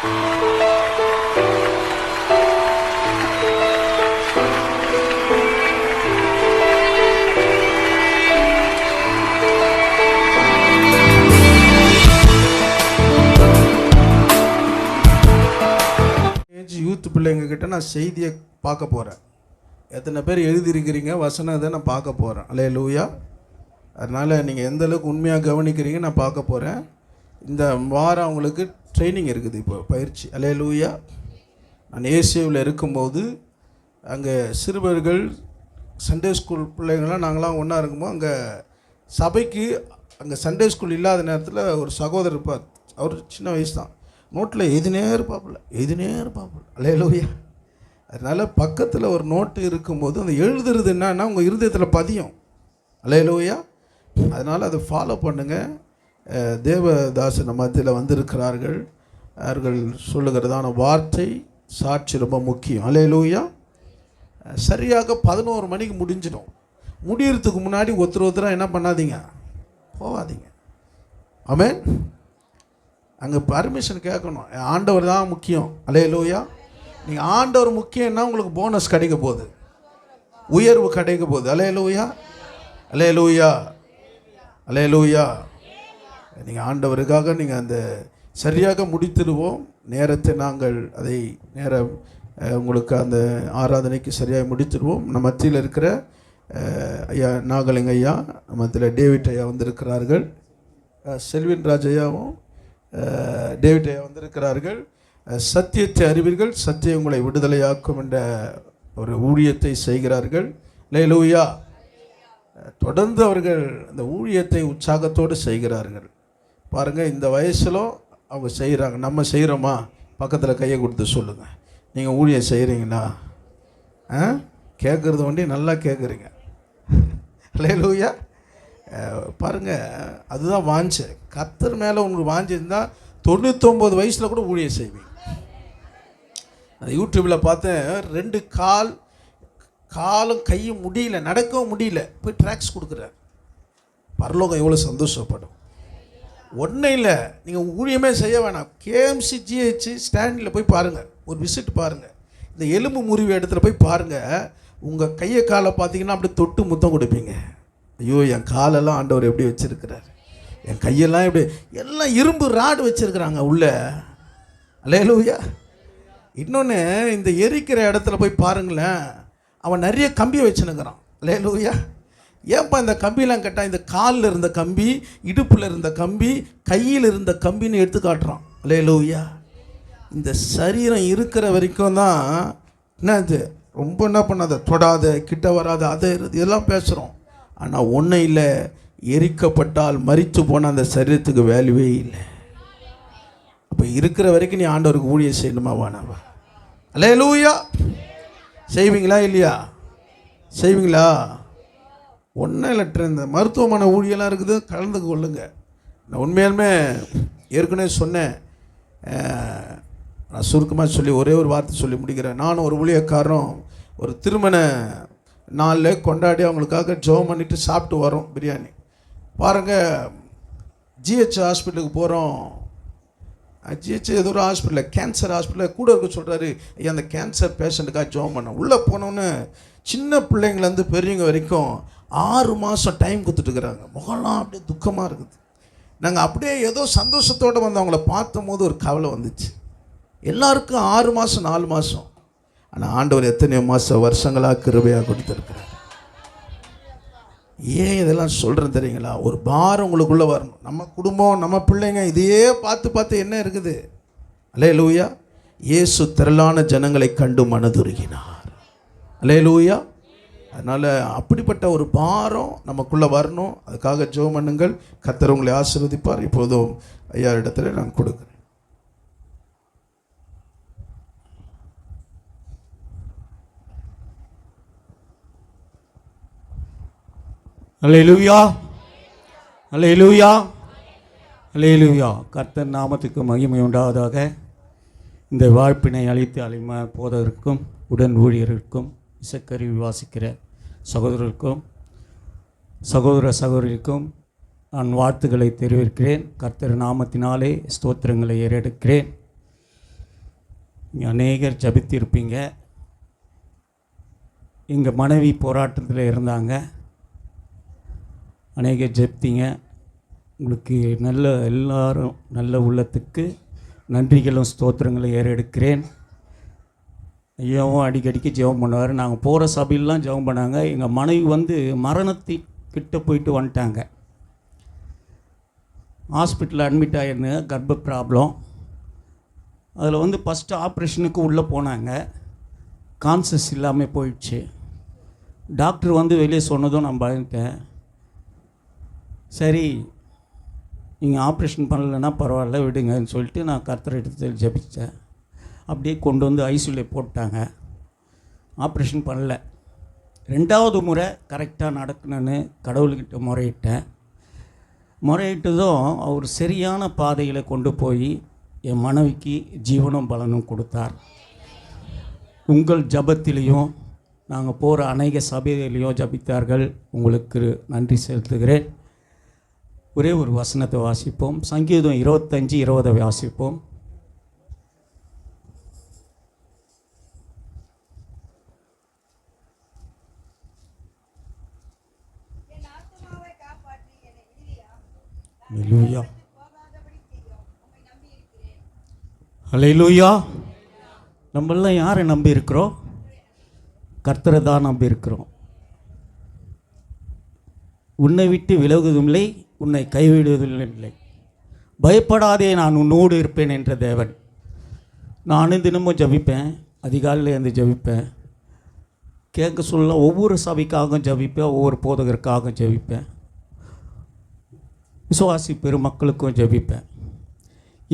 Youth பிள்ளைங்கக்கிட்ட நான் செய்தியை பார்க்க போகிறேன். எத்தனை பேர் எழுதியிருக்கிறீங்க வசனத்தை நான் பார்க்க போகிறேன். அல்லேலூயா. அதனால் நீங்கள் எந்த அளவுக்கு உண்மையாக கவனிக்கிறீங்க நான் பார்க்க போகிறேன். இந்த வாரம் அவங்களுக்கு ட்ரைனிங் இருக்குது, இப்போ பயிற்சி. அல்லேலூயா. நான் ஏசியாவில் இருக்கும்போது அங்கே சிறுவர்கள் சண்டே ஸ்கூல் பிள்ளைங்கள்லாம் நாங்களாம் ஒன்றா இருக்கும்போது அங்கே சபைக்கு அங்கே சண்டே ஸ்கூல் இல்லாத நேரத்தில் ஒரு சகோதரர் இருப்பார். அவர் சின்ன வயசு தான். நோட்டில் எதுனே இருப்பாப்புல. அல்லேலூயா. அதனால் பக்கத்தில் ஒரு நோட்டு இருக்கும்போது அந்த எழுதுறது என்னன்னா உங்கள் இருதயத்தில் பதியும். அல்லேலூயா. அதனால் அதை ஃபாலோ பண்ணுங்கள். தேவதாசன் மத்தியில் வந்திருக்கிறார்கள். அவர்கள் சொல்லுகிறதான வார்த்தை சாட்சி ரொம்ப முக்கியம். அல்லேலூயா. சரியாக 11 மணிக்கு முடிஞ்சிடும். முடியறதுக்கு முன்னாடி ஒருத்தராக என்ன பண்ணாதீங்க, போகாதீங்க. ஆமென். அங்கே பர்மிஷன் கேட்கணும். ஆண்டவர் தான் முக்கியம். அல்லேலூயா. நீங்கள் ஆண்டவர் முக்கியம்னா உங்களுக்கு போனஸ் கிடைக்க போகுது, உயர்வு கிடைக்க போகுது. அல்லேலூயா. அல்லேலூயா. அல்லேலூயா. நீங்கள் ஆண்டவருக்காக நீங்கள் அந்த சரியாக முடித்திடுவோம். நேரத்தை நாங்கள் அதை உங்களுக்கு அந்த ஆராதனைக்கு சரியாக முடித்திடுவோம். நம்ம மத்தியில் இருக்கிற ஐயா நாகலிங்க ஐயா, நம்ம மத்தியில் டேவிட் ஐயா வந்திருக்கிறார்கள். செல்வின் ராஜ் ஐயாவும் டேவிட் ஐயா வந்திருக்கிறார்கள். சத்தியத்தை அறிவீர்கள், சத்தியம் உங்களை விடுதலையாக்கும் என்ற ஒரு ஊழியத்தை செய்கிறார்கள். அல்லேலூயா. தொடர்ந்து அவர்கள் அந்த ஊழியத்தை உற்சாகத்தோடு செய்கிறார்கள். பாருங்கள், இந்த வயசிலும் அவங்க செய்கிறாங்க. நம்ம செய்கிறோமா? பக்கத்தில் கையை கொடுத்து சொல்லுங்கள், நீங்கள் ஊழியம் செய்கிறீங்களா? கேட்குறது வண்டி நல்லா கேட்குறீங்க. அல்லேலூயா. பாருங்கள், அதுதான் வாஞ்சை. கர்த்தர் மேலே உங்களுக்கு வாஞ்சிருந்தால் 99 வயசில் கூட ஊழியம் செய்வீங்க. அந்த யூடியூப்பில் பார்த்தேன், 2 காலும் கையும் முடியல, நடக்கவும் முடியல, போய் ட்ராக்ஸ் கொடுக்குறாரு. பரலோகம் எவ்வளோ சந்தோஷப்படும். ஒன்றும் இல்லை, நீங்கள் ஊழியமே செய்ய வேணாம். கேஎம்சி ஜிஹெச் ஸ்டாண்டில் போய் பாருங்கள், ஒரு விசிட் பாருங்கள். இந்த எலும்பு முறிவு இடத்துல போய் பாருங்கள். உங்கள் கையை காலை பார்த்தீங்கன்னா அப்படி தொட்டு முத்தம் கொடுப்பீங்க. ஐயோ, என் காலெல்லாம் ஆண்டவர் எப்படி வச்சுருக்கிறார், என் கையெல்லாம் எப்படி, எல்லாம் இரும்பு ராடு வச்சுருக்குறாங்க உள்ள. அல்லேலூயா. இன்னொன்று, இந்த எரிக்கிற இடத்துல போய் பாருங்களேன், அவன் நிறைய கம்பியை வச்சுனுக்கிறான். அல்லேலூயா. ஏன்ப்பா இந்த கம்பியெலாம் கேட்டால், இந்த காலில் இருந்த கம்பி, இடுப்பில் இருந்த கம்பி, கையில் இருந்த கம்பின்னு எடுத்து காட்டுறான். அல்லேலூயா. இந்த சரீரம் இருக்கிற வரைக்கும் தான் என்னது, ரொம்ப என்ன பண்ணாத, தொடாத, கிட்ட வராத, அதை இதெல்லாம் பேசுகிறோம். ஆனால் ஒன்றும் இல்லை, எரிக்கப்பட்டால் மரித்து போன அந்த சரீரத்துக்கு வேல்யூவே இல்லை. அப்போ இருக்கிற வரைக்கும் நீ ஆண்டவருக்கு ஊழியம் செய்யணுமா வேணாவா? அல்லேலூயா. செய்வீங்களா இல்லையா? செய்வீங்களா? ஒன்றும் இல்லை, இந்த மருத்துவமனை ஊழியெல்லாம் இருக்குது, கலந்து கொள்ளுங்க. நான் உண்மையாலுமே ஏற்கனவே சொன்னேன். நான் சுருக்கமாக சொல்லி ஒரே ஒரு வார்த்தை சொல்லி முடிக்கிறேன். நானும் ஒரு ஊழியக்காரரும் ஒரு திருமண நாளில் கொண்டாடி அவங்களுக்காக ஜெபம் பண்ணிவிட்டு சாப்பிட்டு வரோம் பிரியாணி. பாருங்கள், ஜிஹெச் ஹாஸ்பிட்டலுக்கு போகிறோம். ஜிஹெச் ஏதோ ஒரு ஹாஸ்பிட்டலில், கேன்சர் ஹாஸ்பிட்டலில் கூட இருக்க சொல்கிறாரு, ஐயா அந்த கேன்சர் பேஷண்ட்டுக்காக ஜெபம் பண்ண. உள்ளே போனோன்னு சின்ன பிள்ளைங்கள்லேருந்து பெரியவங்க வரைக்கும் 6 மாதம் டைம் கொடுத்துட்டுருக்குறாங்க. முகம்லாம் அப்படியே துக்கமாக இருக்குது. நாங்கள் அப்படியே ஏதோ சந்தோஷத்தோடு வந்து அவங்கள பார்த்தும் போது ஒரு கவலை வந்துச்சு. எல்லாருக்கும் 6 மாதம் 4 மாதம், ஆனால் ஆண்டவர் எத்தனையோ மாதம் வருஷங்களாக கிருபையாக கொடுத்துருக்குறார். ஏன் இதெல்லாம் சொல்கிறேன் தெரியுங்களா? ஒரு பாரம் உங்களுக்குள்ளே வரணும். நம்ம குடும்பம், நம்ம பிள்ளைங்க இதையே பார்த்து என்ன இருக்குது. அல்லேலூயா. இயேசு திரளான ஜனங்களை கண்டு மனதுருகினார். அல்லேலூயா. அதனால் அப்படிப்பட்ட ஒரு பாரம் நமக்குள்ளே வரணும். அதுக்காக ஜெபம் பண்ணுங்கள். கர்த்தர் உங்களை ஆசீர்வதிப்பார். இப்போதும் ஐயா இடத்துல நான் கொடுக்குறேன். அல்லேலூயா. அல்லேலூயா. அல்லேலூயா. கர்த்தர் நாமத்துக்கு மகிமை உண்டாவதாக. இந்த வாழ்ப்பினை அளித்து அழிமை போதவருக்கும் உடன் ஊழியர்களுக்கும் இசைக்கருவி வாசிக்கிற சகோதரருக்கும் சகோதரிக்கும் நான் வாழ்த்துக்களை தெரிவிக்கிறேன். கர்த்தர் நாமத்தினாலே ஸ்தோத்திரங்களை ஏறெடுக்கிறேன். இங்கே அநேகர் ஜபித்திருப்பீங்க. எங்கள் மனைவி போராட்டத்தில் இருந்தாங்க, அநேகர் ஜெபித்தீங்க. உங்களுக்கு எல்லாரும் நல்ல உள்ளத்துக்கு நன்றிகளும் ஸ்தோத்திரங்களும் ஏறெடுக்கிறேன். ஐயாவும் அடிக்கடிக்கு ஜெபம் பண்ணுவார். நாங்கள் போகிற சபையெல்லாம் ஜெபம் பண்ணாங்க. எங்கள் மனைவி மரணத்திக்கிட்ட போயிட்டு வந்துட்டாங்க. ஹாஸ்பிட்டலில் அட்மிட் ஆகிருந்தாங்க, கர்ப்ப ப்ராப்ளம். அதில் ஃபஸ்ட்டு ஆப்ரேஷனுக்கு உள்ளே போனாங்க, கான்சஸ் இல்லாமல் போயிடுச்சு. டாக்டர் வெளியே சொன்னதும் நான் பயந்துட்டேன். சரி, நீங்கள் ஆப்ரேஷன் பண்ணலைன்னா பரவாயில்ல விடுங்கன்னு சொல்லிட்டு நான் கர்த்தர் எடுத்து ஜெபித்தேன். அப்படியே கொண்டு ஐசியூவில் போட்டாங்க. ஆப்ரேஷன் பண்ணல. 2வது முறை கரெக்டாக நடக்கணுன்னு கடவுள்கிட்ட முறையிட்டேன். முறையிட்டதும் அவர் சரியான பாதையில் கொண்டு போய் என் மனைவிக்கு ஜீவனும் பலனும் கொடுத்தார். உங்கள் ஜபத்திலையும் நாங்கள் போகிற அநேக சபையிலையும் ஜபித்தார்கள். உங்களுக்கு நன்றி செலுத்துகிறேன். ஒரே ஒரு வசனத்தை வாசிப்போம். சங்கீதம் 25:20 வாசிப்போம். ஹல்லேலூயா, ஹல்லேலூயா. நம்மெல்லாம் யாரை நம்பி இருக்கிறோம்? கர்த்தரை தான் நம்பி இருக்கிறோம். உன்னை விட்டு விலகுவதுமில்லை, உன்னை கைவிடுவதில்லை. பயப்படாதே, நான் உன்னோடு இருப்பேன் என்ற தேவன். நானும் தினமும் ஜபிப்பேன், அதிகாலையில் இருந்து ஜபிப்பேன். கேட்க சொல்ல ஒவ்வொரு சபைக்காகவும் ஜபிப்பேன், ஒவ்வொரு போதகருக்காகவும் ஜபிப்பேன், விசுவாசி பெருமக்களுக்கும் ஜபிப்பேன்.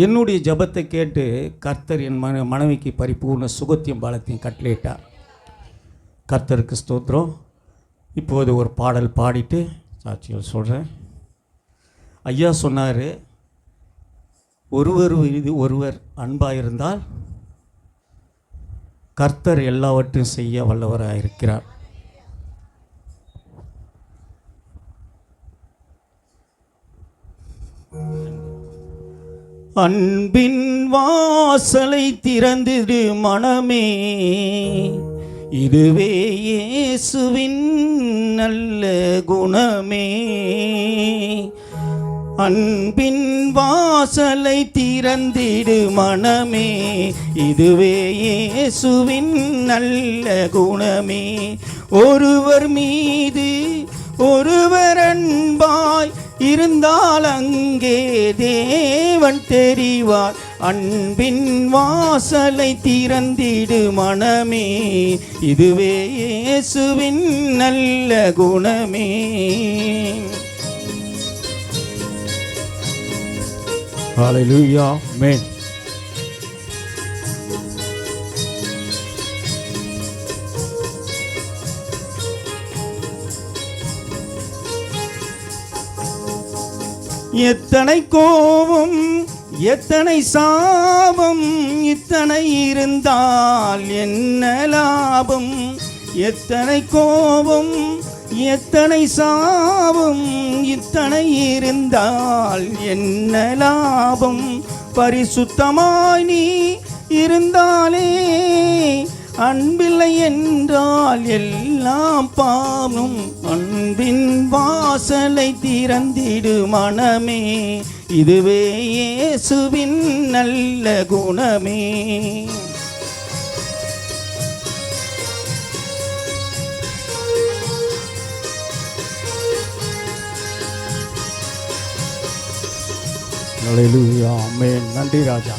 என்னுடைய ஜபத்தை கேட்டு கர்த்தர் என் மனைவிக்கு பரிபூர்ண சுகத்தையும் பலத்தையும் கட்டளையிட்டார். கர்த்தருக்கு ஸ்தோத்திரம். இப்போது ஒரு பாடல் பாடிட்டு சாட்சிகள் சொல்கிறேன். ஐயா சொன்னார், ஒருவர் அன்பாக இருந்தால் கர்த்தர் எல்லாவற்றையும் செய்ய வல்லவராக இருக்கிறார். அன்பின் வாசலை திறந்திடு மனமே, இதுவே இயேசுவின் நல்ல குணமே. அன்பின் வாசலை திறந்திடு மனமே, இதுவே இயேசுவின் நல்ல குணமே. ஒருவர் மீது ஒருவர் அன்பாய் இருந்தால் அங்கே தேவன் தெரிவார். அன்பின் வாசலை திறந்திடு மனமே, இதுவே இயேசுவின் நல்ல குணமே. ஹல்லேலூயா, ஆமென். எத்தனை கோபம் எத்தனை சாபம் இத்தனை இருந்தால் என்ன லாபம். எத்தனை கோபம் எத்தனை சாபம் இத்தனை இருந்தால் என்ன லாபம். பரிசுத்தமாய் நீ இருந்தாலே அன்பில்லை என்றால் எல்லாம் பாவம். அன்பின் வாசலை திறந்திடு மனமே, இதுவே இயேசுவின் நல்ல குணமே. ஹல்லேலூயா, ஆமென். நன்றி ராஜா.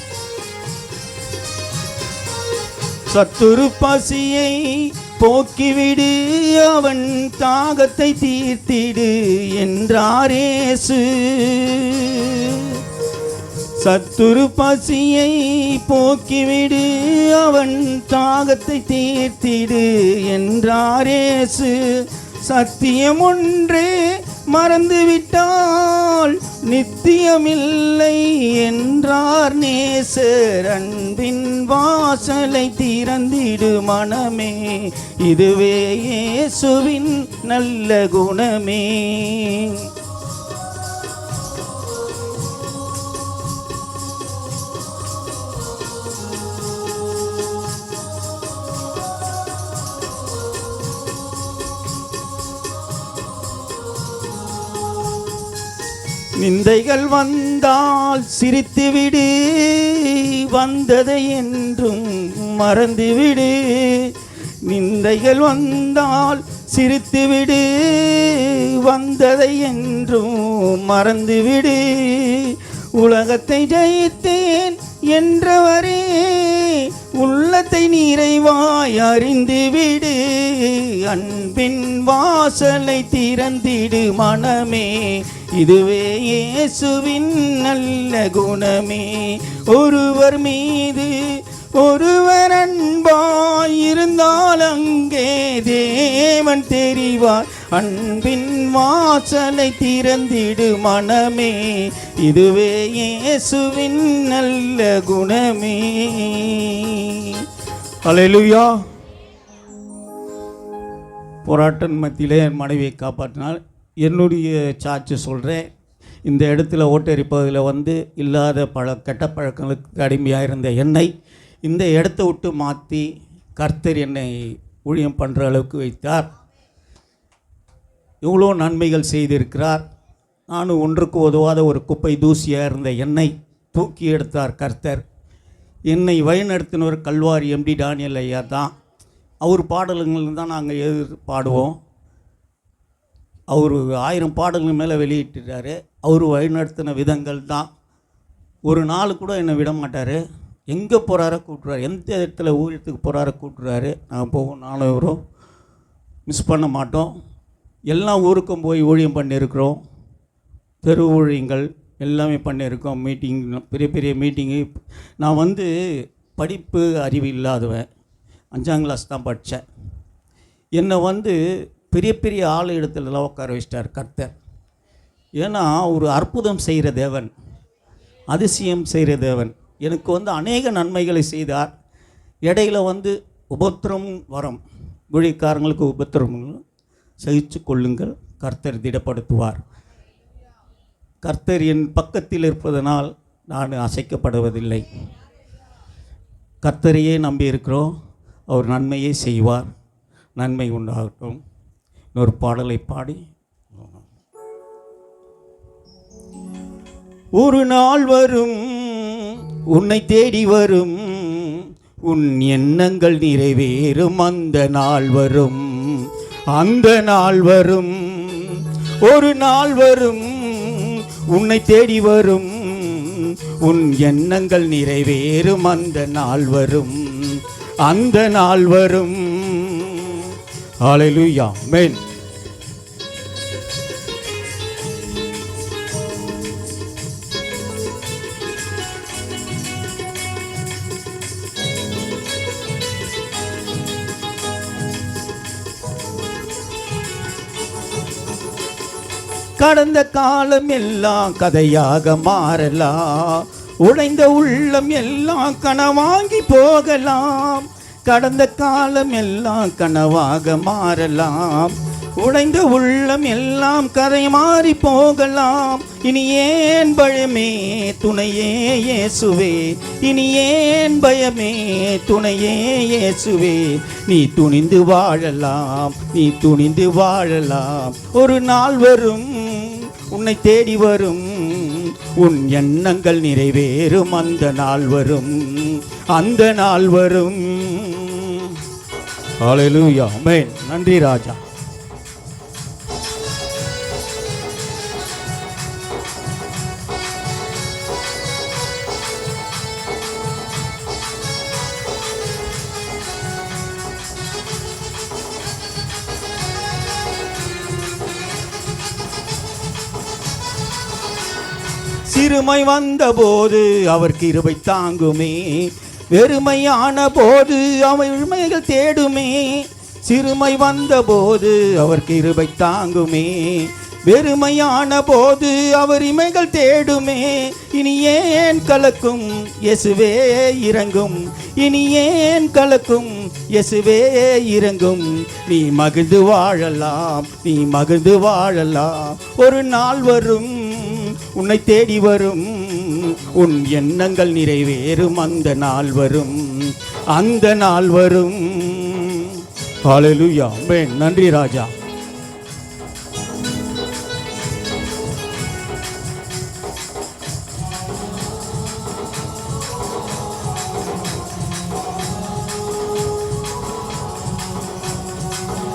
சத்துரு பசியை போக்கிவிடு, அவன் தாகத்தை தீர்த்திடு என்றார் இயேசு. சத்துரு பசியை போக்கிவிடு, அவன் தாகத்தை தீர்த்திடு என்றார் இயேசு. சத்தியம் ஒன்றே மறந்துவிட்டால் நித்தியமில்லை என்றார் நேசர். அன்பின் வாசலை திறந்திடு மனமே, இதுவே இயேசுவின் நல்ல குணமே. நிந்தைகள் வந்தால் சிரித்துவிடு, வந்ததை என்றும் மறந்துவிடு. நிந்தைகள் வந்தால் சிரித்துவிடு, வந்ததை என்றும் மறந்துவிடு. உலகத்தை ஜெயித்தேன் என்றவரே, உள்ளத்தை நிறைவாய் அறிந்துவிடு. அன்பின் வாசலை திறந்திடு மனமே, இதுவே இயேசுவின் நல்ல குணமே. ஒருவர் மீது ஒருவர் அன்பாய் இருந்தால் அங்கே தேவன் தெரிவார். அன்பின் வாசலை திறந்திடு மனமே, இதுவே இயேசுவின் நல்ல குணமே. அல்லேலூயா. போராட்டம் மத்தியிலே என் மனைவியை காப்பாற்றினால். என்னுடைய சாட்சி சொல்கிறேன். இந்த இடத்துல ஓட்டரிப்பதில் இல்லாத கெட்ட பழக்கங்களுக்கு அடிமையாக இருந்த என்னை இந்த இடத்த விட்டு மாற்றி கர்த்தர் என்னை ஊழியம் பண்ணுற அளவுக்கு வைத்தார். எவ்வளோ நன்மைகள் செய்திருக்கிறார். நானும் ஒன்றுக்கு உதவாத ஒரு குப்பை தூசியாக இருந்த என்னை தூக்கி எடுத்தார் கர்த்தர். என்னை வழிநடத்தினவர் கல்வாரி எம்டி டானியல் ஐயா தான். அவர் பாடல்கள் தான் நாங்கள் பாடுவோம். அவர் 1000 பாடல்கள் மேலே வெளியிட்டுறாரு. அவர் வழிநடத்தின விதங்கள் தான். ஒரு நாள் கூட என்னை விட மாட்டார். எங்கே போகிறாரோ கூப்பிட்றாரு, எந்த இடத்துல ஊழியத்துக்கு போகிறாரோ கூப்பிட்றாரு. நாங்கள் போவோம். நானும் இவரும் மிஸ் பண்ண மாட்டோம். எல்லா ஊருக்கும் போய் ஊழியம் பண்ணியிருக்கிறோம். தெரு ஊழியங்கள் எல்லாமே பண்ணியிருக்கோம். மீட்டிங், பெரிய பெரிய மீட்டிங்கு. நான் படிப்பு அறிவு இல்லாதவன். 5ஆம் கிளாஸ் தான் படித்தேன். என்னை பெரிய பெரிய ஆள் இடத்துலலாம் உட்கார வச்சிட்டார் கர்த்தர். ஏன்னா ஒரு அற்புதம் செய்கிற தேவன், அதிசயம் செய்கிற தேவன். எனக்கு அநேக நன்மைகளை செய்தார். இடையில் உபத்திரம் வரும். ஊழியக்காரங்களுக்கு உபத்திரம் சகிச்சு கொள்ளுங்கள், கர்த்தர் திடப்படுத்துவார். கர்த்தர் என் பக்கத்தில் இருப்பதனால் நான் அசைக்கப்படுவதில்லை. கர்த்தரையே நம்பி இருக்கிறோம். அவர் நன்மையே செய்வார். நன்மை உண்டாகட்டும். இன்னொரு பாடலை பாடி, ஒரு நாள் வரும் உன்னை தேடி வரும், உன் எண்ணங்கள் நிறைவேறும். அந்த நாள் வரும், அந்த நாள் வரும். ஒரு நாள் வரும் உன்னை தேடி வரும், உன் எண்ணங்கள் நிறைவேறும். அந்த நாள் வரும், அந்த நாள் வரும். ஹல்லேலூயா, ஆமென். கடந்த காலம் எல்லாம் கதையாக மாறலாம், உடைந்த உள்ளம் எல்லாம் கனவாங்கி போகலாம். கடந்த காலம் எல்லாம் கனவாக மாறலாம், உடைந்த உள்ளம் எல்லாம் கதை மாறி போகலாம். இனி ஏன் பயமே துணையே இயேசுவே, இனி ஏன் பயமே துணையே இயேசுவே. நீ துணிந்து வாழலாம், நீ துணிந்து வாழலாம். ஒரு நாள் வரும் உன்னை தேடி வரும், உன் எண்ணங்கள் நிறைவேறும். அந்த நாள் வரும், அந்த நாள் வரும். ஹல்லேலூயா, ஆமென். நன்றி ராஜா. சிறுமை வந்தபோது அவர் கிருபை தாங்குமே, வெறுமையான போது அவர் உண்மைகள் தேடுமே. சிறுமை வந்தபோது அவர் கிருபை தாங்குமே, வெறுமையான போது அவர் இமைகள் தேடுமே. இனி ஏன் கலக்கும் இயேசுவே இறங்கும், இனி ஏன் கலக்கும் இயேசுவே இறங்கும். நீ மகிழ்ந்து வாழலாம், நீ மகிழ்ந்து வாழலாம். ஒரு நாள் வரும் உன்னை தேடி வரும், உன் எண்ணங்கள் நிறைவேறும். அந்த நாள் வரும், அந்த நாள் வரும். ஹல்லேலூயா, ஆமென். நன்றி ராஜா.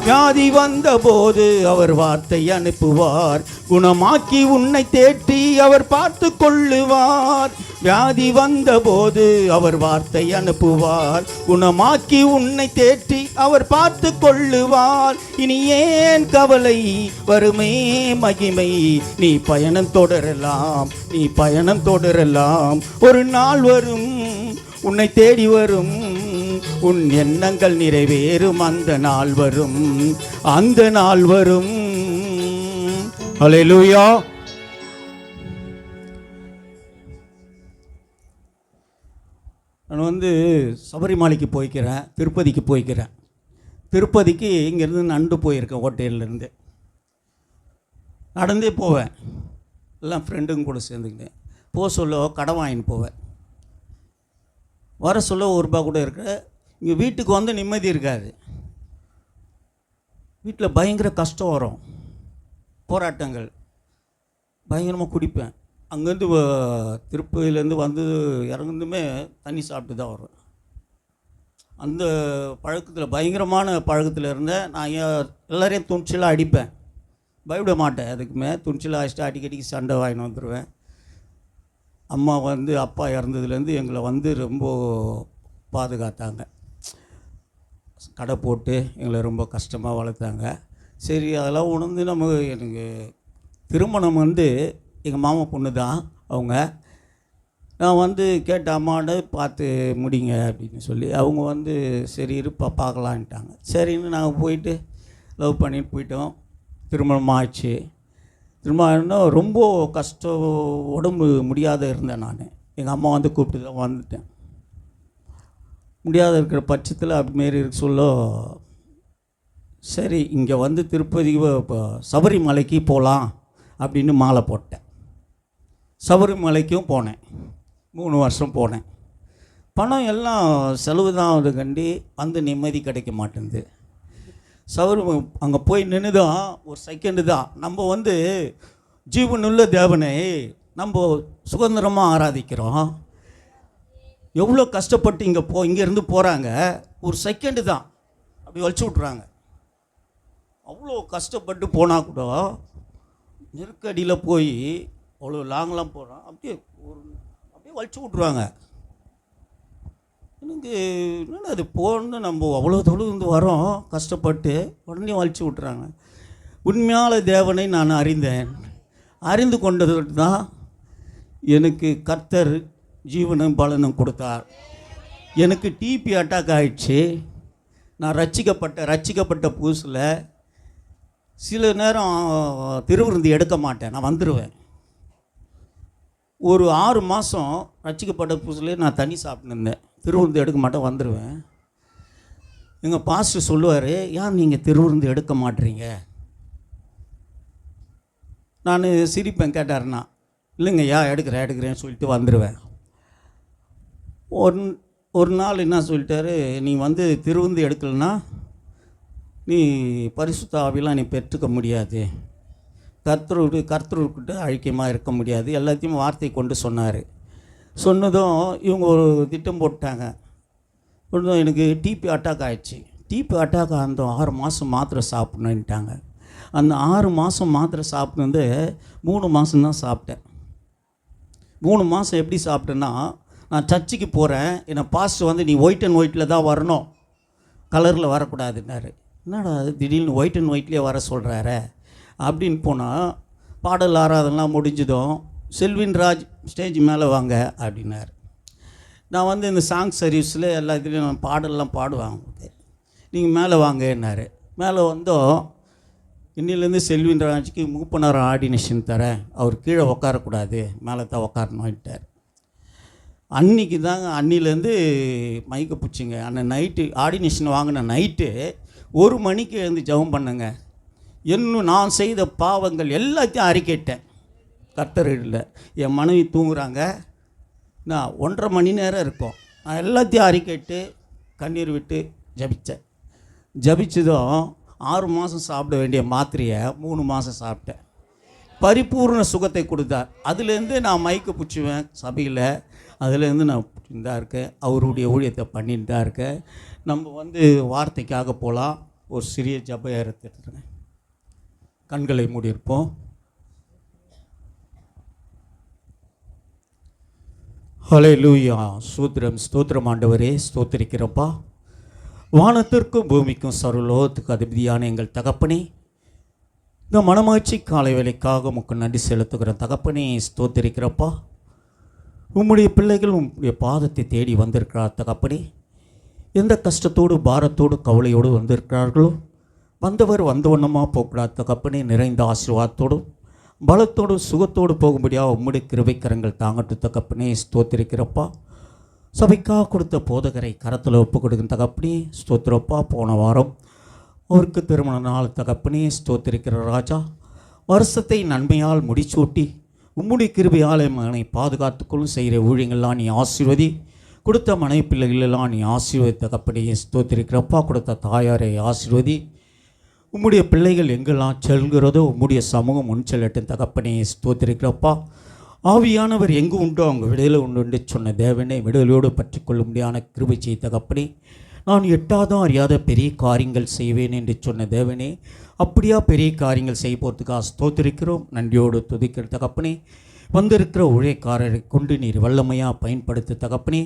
வியாதி வந்தபோது அவர் வார்த்தை அனுப்புவார், குணமாக்கி உன்னை தேற்றி அவர் பார்த்து கொள்ளுவார். வியாதி வந்தபோது அவர் வார்த்தை அனுப்புவார், குணமாக்கி உன்னை தேற்றி அவர் பார்த்து கொள்ளுவார். இனி ஏன் கவலை, வறுமை மகிமை, நீ பயணம் தொடரலாம், நீ பயணம் தொடரலாம். ஒரு நாள் வரும் உன்னை தேடி வரும், உன் எண்ணங்கள் நிறைவேறும், அந்த நாள் வரும், அந்த நாள் வரும். அல்லேலூயா. நான் சபரிமலைக்கு போய்க்கிறேன், திருப்பதிக்கு போய்க்கிறேன். திருப்பதிக்கு இங்கேருந்து நண்டு போயிருக்கேன், ஹோட்டல்லேருந்து நடந்தே போவேன். எல்லாம் ஃப்ரெண்டுங்க கூட சேர்ந்துக்கிட்டேன். போக சொல்ல கடன் வாங்கின்னு போவேன், வர சொல்ல ₹1 கூட இருக்கு. இங்கே வீட்டுக்கு நிம்மதி இருக்காது. வீட்டில் பயங்கர கஷ்டம் வரும், போராட்டங்கள், பயங்கரமாக குடிப்பேன். அங்கேருந்து திருப்பதியிலேருந்து இறங்குந்துமே தண்ணி சாப்பிட்டு தான் வருவேன். அந்த பழக்கத்தில், பயங்கரமான பழக்கத்தில் இருந்தேன். நான் எல்லோரையும் துணிச்சலாக அடிப்பேன், பயப்பட மாட்டேன். அதுக்குமே துணிச்சலாக அடிச்சுட்டு அடிக்கடிக்கு சண்டை வாங்கின்னு வந்துடுவேன். அம்மா அப்பா இறந்ததுலேருந்து எங்களை ரொம்ப பாதுகாத்தாங்க. கடை போட்டு எங்களை ரொம்ப கஷ்டமாக வளர்த்தாங்க. சரி, அதெல்லாம் உணர்ந்து எனக்கு திருமணம் எங்கள் மாமா பொண்ணு தான் அவங்க. நான் கேட்ட அம்மாட்ட பார்த்து முடிங்க அப்படின்னு சொல்லி அவங்க சரி இருப்பா பார்க்கலான்ட்டாங்க. சரின்னு நாங்கள் போயிட்டு லவ் பண்ணிட்டு போயிட்டோம். திருமணம் ஆச்சு. திருமணம் ரொம்ப கஷ்டம், உடம்பு முடியாத இருந்தேன் நான். எங்கள் அம்மா கூப்பிட்டு தான் வந்துட்டேன். முடியாத இருக்கிற பட்சத்தில் அப்படிமாரி இருக்க சொல்ல, சரி இங்கே திருப்பதி சபரிமலைக்கு போகலாம் அப்படின்னு மாலை போட்டேன். சபரிமலைக்கும் போனேன், 3 வருஷம் போனேன். பணம் எல்லாம் செலவு தான் கண்டி நிம்மதி கிடைக்க மாட்டேங்குது. அங்கே போய் நின்றுதான் ஒரு செகண்டு தான் நம்ம ஜீவனுள்ள தேவனை நம்ம சுதந்திரமாக ஆராதிக்கிறோம். எவ்வளோ கஷ்டப்பட்டு இங்கேருந்து போகிறாங்க, ஒரு செகண்டு தான் அப்படி வலிச்சு விட்றாங்க. அவ்வளோ கஷ்டப்பட்டு போனால் கூட நெருக்கடியில் போய் அவ்வளோ லாங்கெலாம் போகிறோம், அப்படியே வலிச்சு விட்ருவாங்க. எனக்கு என்னென்ன அது போகணுன்னு நம்ம அவ்வளோ தொழுந்து வரோம் கஷ்டப்பட்டு, உடனே வலிச்சு விட்றாங்க. உண்மையான தேவனை நான் அறிந்தேன். அறிந்து கொண்டது தான் எனக்கு கர்த்தர் ஜீவனும் பலனும் கொடுத்தார். எனக்கு டிபி அட்டாக் ஆகிடுச்சு. நான் ரட்சிக்கப்பட்ட புதுசில் சில நேரம் திருவிருந்து எடுக்க மாட்டேன், நான் வந்துடுவேன். ஒரு 6 மாதம் ரட்சிக்கப்பட்ட புதுசுலேயே நான் தண்ணி சாப்பிட்டுருந்தேன், திருவிருந்து எடுக்க மாட்டேன், வந்துடுவேன். எங்கள் பாஸ்டர் சொல்லுவார், ஏன் நீங்கள் திருவிருந்து எடுக்க மாட்டீங்க? நான் சிரிப்பேன். கேட்டார்னா, இல்லைங்கய்யா எடுக்கிறேன்னு சொல்லிட்டு வந்துடுவேன். ஒரு நாள் என்ன சொல்லிட்டாரு, நீ திருவிருந்து எடுக்கலைன்னா நீ பரிசுத்த ஆவியெல்லாம் நீ பெற்றுக்க முடியாது, கர்த்தர்கிட்ட ஐக்கியமாக இருக்க முடியாது, எல்லாத்தையும் வார்த்தை கொண்டு சொன்னார். சொன்னதும் இவங்க ஒரு திட்டம் போட்டாங்க. எனக்கு டிபி அட்டாக் ஆகிடுச்சு. டிபி அட்டாக் அந்த 6 மாதம் மாத்திரை சாப்பிட்ணுன்ட்டாங்க. அந்த 6 மாதம் மாத்திரை சாப்பிட்டு 3 மாதம்தான் சாப்பிட்டேன். 3 மாதம் எப்படி சாப்பிட்டேன்னா, நான் சர்ச்சுக்கு போகிறேன், என்னை பாஸ்டர் நீ ஒயிட் அண்ட் ஒயிட்டில் தான் வரணும், கலரில் வரக்கூடாதுன்னாரு. என்னடா திடீர்னு ஒயிட் அண்ட் ஒயிட்லேயே வர சொல்கிறாரு அப்படின்னு போனால், பாடல் ஆராதனைலாம் முடிஞ்சதும் செல்வின் ராஜ் ஸ்டேஜ் மேலே வாங்க அப்படின்னாரு. நான் இந்த சாங் சர்வீஸில் எல்லா இதுலேயும் நான் பாடலாம் பாடுவாங்க, நீங்கள் மேலே வாங்கன்னாரு. மேலே வந்தோம். இன்னிலேருந்து செல்வின் ராஜுக்கு மூப்பனார் ஆர்டினேஷன் தரேன், அவர் கீழே உட்காரக்கூடாது, மேலே தான் உட்காரணுன்ட்டார். அன்றைக்கி தாங்க அன்னிலேருந்து மைக்க பிடிச்சிங்க. அன்னை நைட்டு ஆர்டினேஷன் வாங்கின நைட்டு 1 மணிக்கு எழுந்து ஜெபம் பண்ணுங்க. இன்னும் நான் செய்த பாவங்கள் எல்லாத்தையும் அறிக்கையிட்டேன் கர்த்தரில். என் மனைவி தூங்குறாங்க, நான் 1.5 மணி நேரம் இருக்கும், நான் எல்லாத்தையும் அறிக்கையிட்டு கண்ணீர் விட்டு ஜபித்தேன். ஜபிச்சதும் 6 மாதம் சாப்பிட வேண்டிய மாத்திரையை 3 மாதம் சாப்பிட்டேன். பரிபூர்ண சுகத்தை கொடுத்தார். அதுலேருந்து நான் மைக்கு பிடிச்சுவேன் சபையில். அதுலேருந்து நான் தான் இருக்கேன், அவருடைய ஊழியத்தை பண்ணிட்டு தான் இருக்கேன். நம்ம வார்த்தைக்காக போகலாம். ஒரு சிறிய ஜப ஏறத்திட்டுருங்க. கண்களை மூடியிருப்போம். ஹல்லேலூயா. சூத்திரம் ஸ்தோத்திரம் ஆண்டவரே, ஸ்தோத்திரிக்கிறப்பா. வானத்திற்கும் பூமிக்கும் சர்வலோகத்துக்கு அதிபதியான எங்கள் தகப்பனே, இந்த மனமாட்சி காலை வேலைக்காக உமக்கு நன்றி செலுத்துகிற தகப்பனே, ஸ்தோத்திரிக்கிறப்பா. உம்முடைய பிள்ளைகள் உம்முடைய பாதத்தை தேடி வந்திருக்கிறார் தகப்பனே. எந்த கஷ்டத்தோடு பாரத்தோடு கவலையோடு வந்திருக்கிறார்களோ வந்தவர் வந்தவண்ணமாக போகக்கூடாது தகப்பனே. நிறைந்த ஆசீர்வாதத்தோடும் பலத்தோடும் சுகத்தோடு போகும்படியாக உம்முடைய கிருபைக்கரங்கள் தாங்கட்டு தகப்பனே, ஸ்தோத்திரிக்கிறப்பா. சபைக்காக கொடுத்த போதகரை கரத்தில் ஒப்பு கொடுக்கும் தகப்பனே, ஸ்தோத்திரப்பா. போன வாரம் அவருக்கு திருமண நாள் தகப்பனே, ஸ்தோத்திரிக்கிற ராஜா. வருஷத்தை நன்மையால் முடிச்சூட்டி உம்முடைய கிருபையால் மகனை பாதுகாத்துக்கொள்ளும் செய்கிற ஊழியங்கள்லாம் நீ ஆசீர்வதி. கொடுத்த மனைவி பிள்ளைகளெல்லாம் நீ ஆசீர்வதி தகப்பனே, ஸ்தோத்திரிக்கிறப்பா. கொடுத்த தாயாரை ஆசீர்வதி. உம்முடைய பிள்ளைகள் எங்கெல்லாம் செல்கிறதோ உம்முடைய சமூகம் முன் செல்லட்டும் தகப்பனே, ஸ்தோத்திரிக்கிறப்பா. ஆவியானவர் எங்கு உண்டோ அவங்க விடுதலை உண்டு என்று சொன்ன தேவனை விடுதலையோடு பற்றி கொள்ளும்படியான கிருபை செய்ய தகப்பனே. நான் எட்டாதான் அறியாத பெரிய காரியங்கள் செய்வேன் என்று சொன்ன தேவனே, அப்படியா பெரிய காரியங்கள் செய்ய போகிறதுக்காக ஸ்தோத்திரிக்கிறோம். நன்றியோடு துதிக்கிற தகப்பனே. வந்திருக்கிற ஊழியக்காரரை கொண்டு நீர் வல்லமையாக பயன்படுத்த தகப்பனே.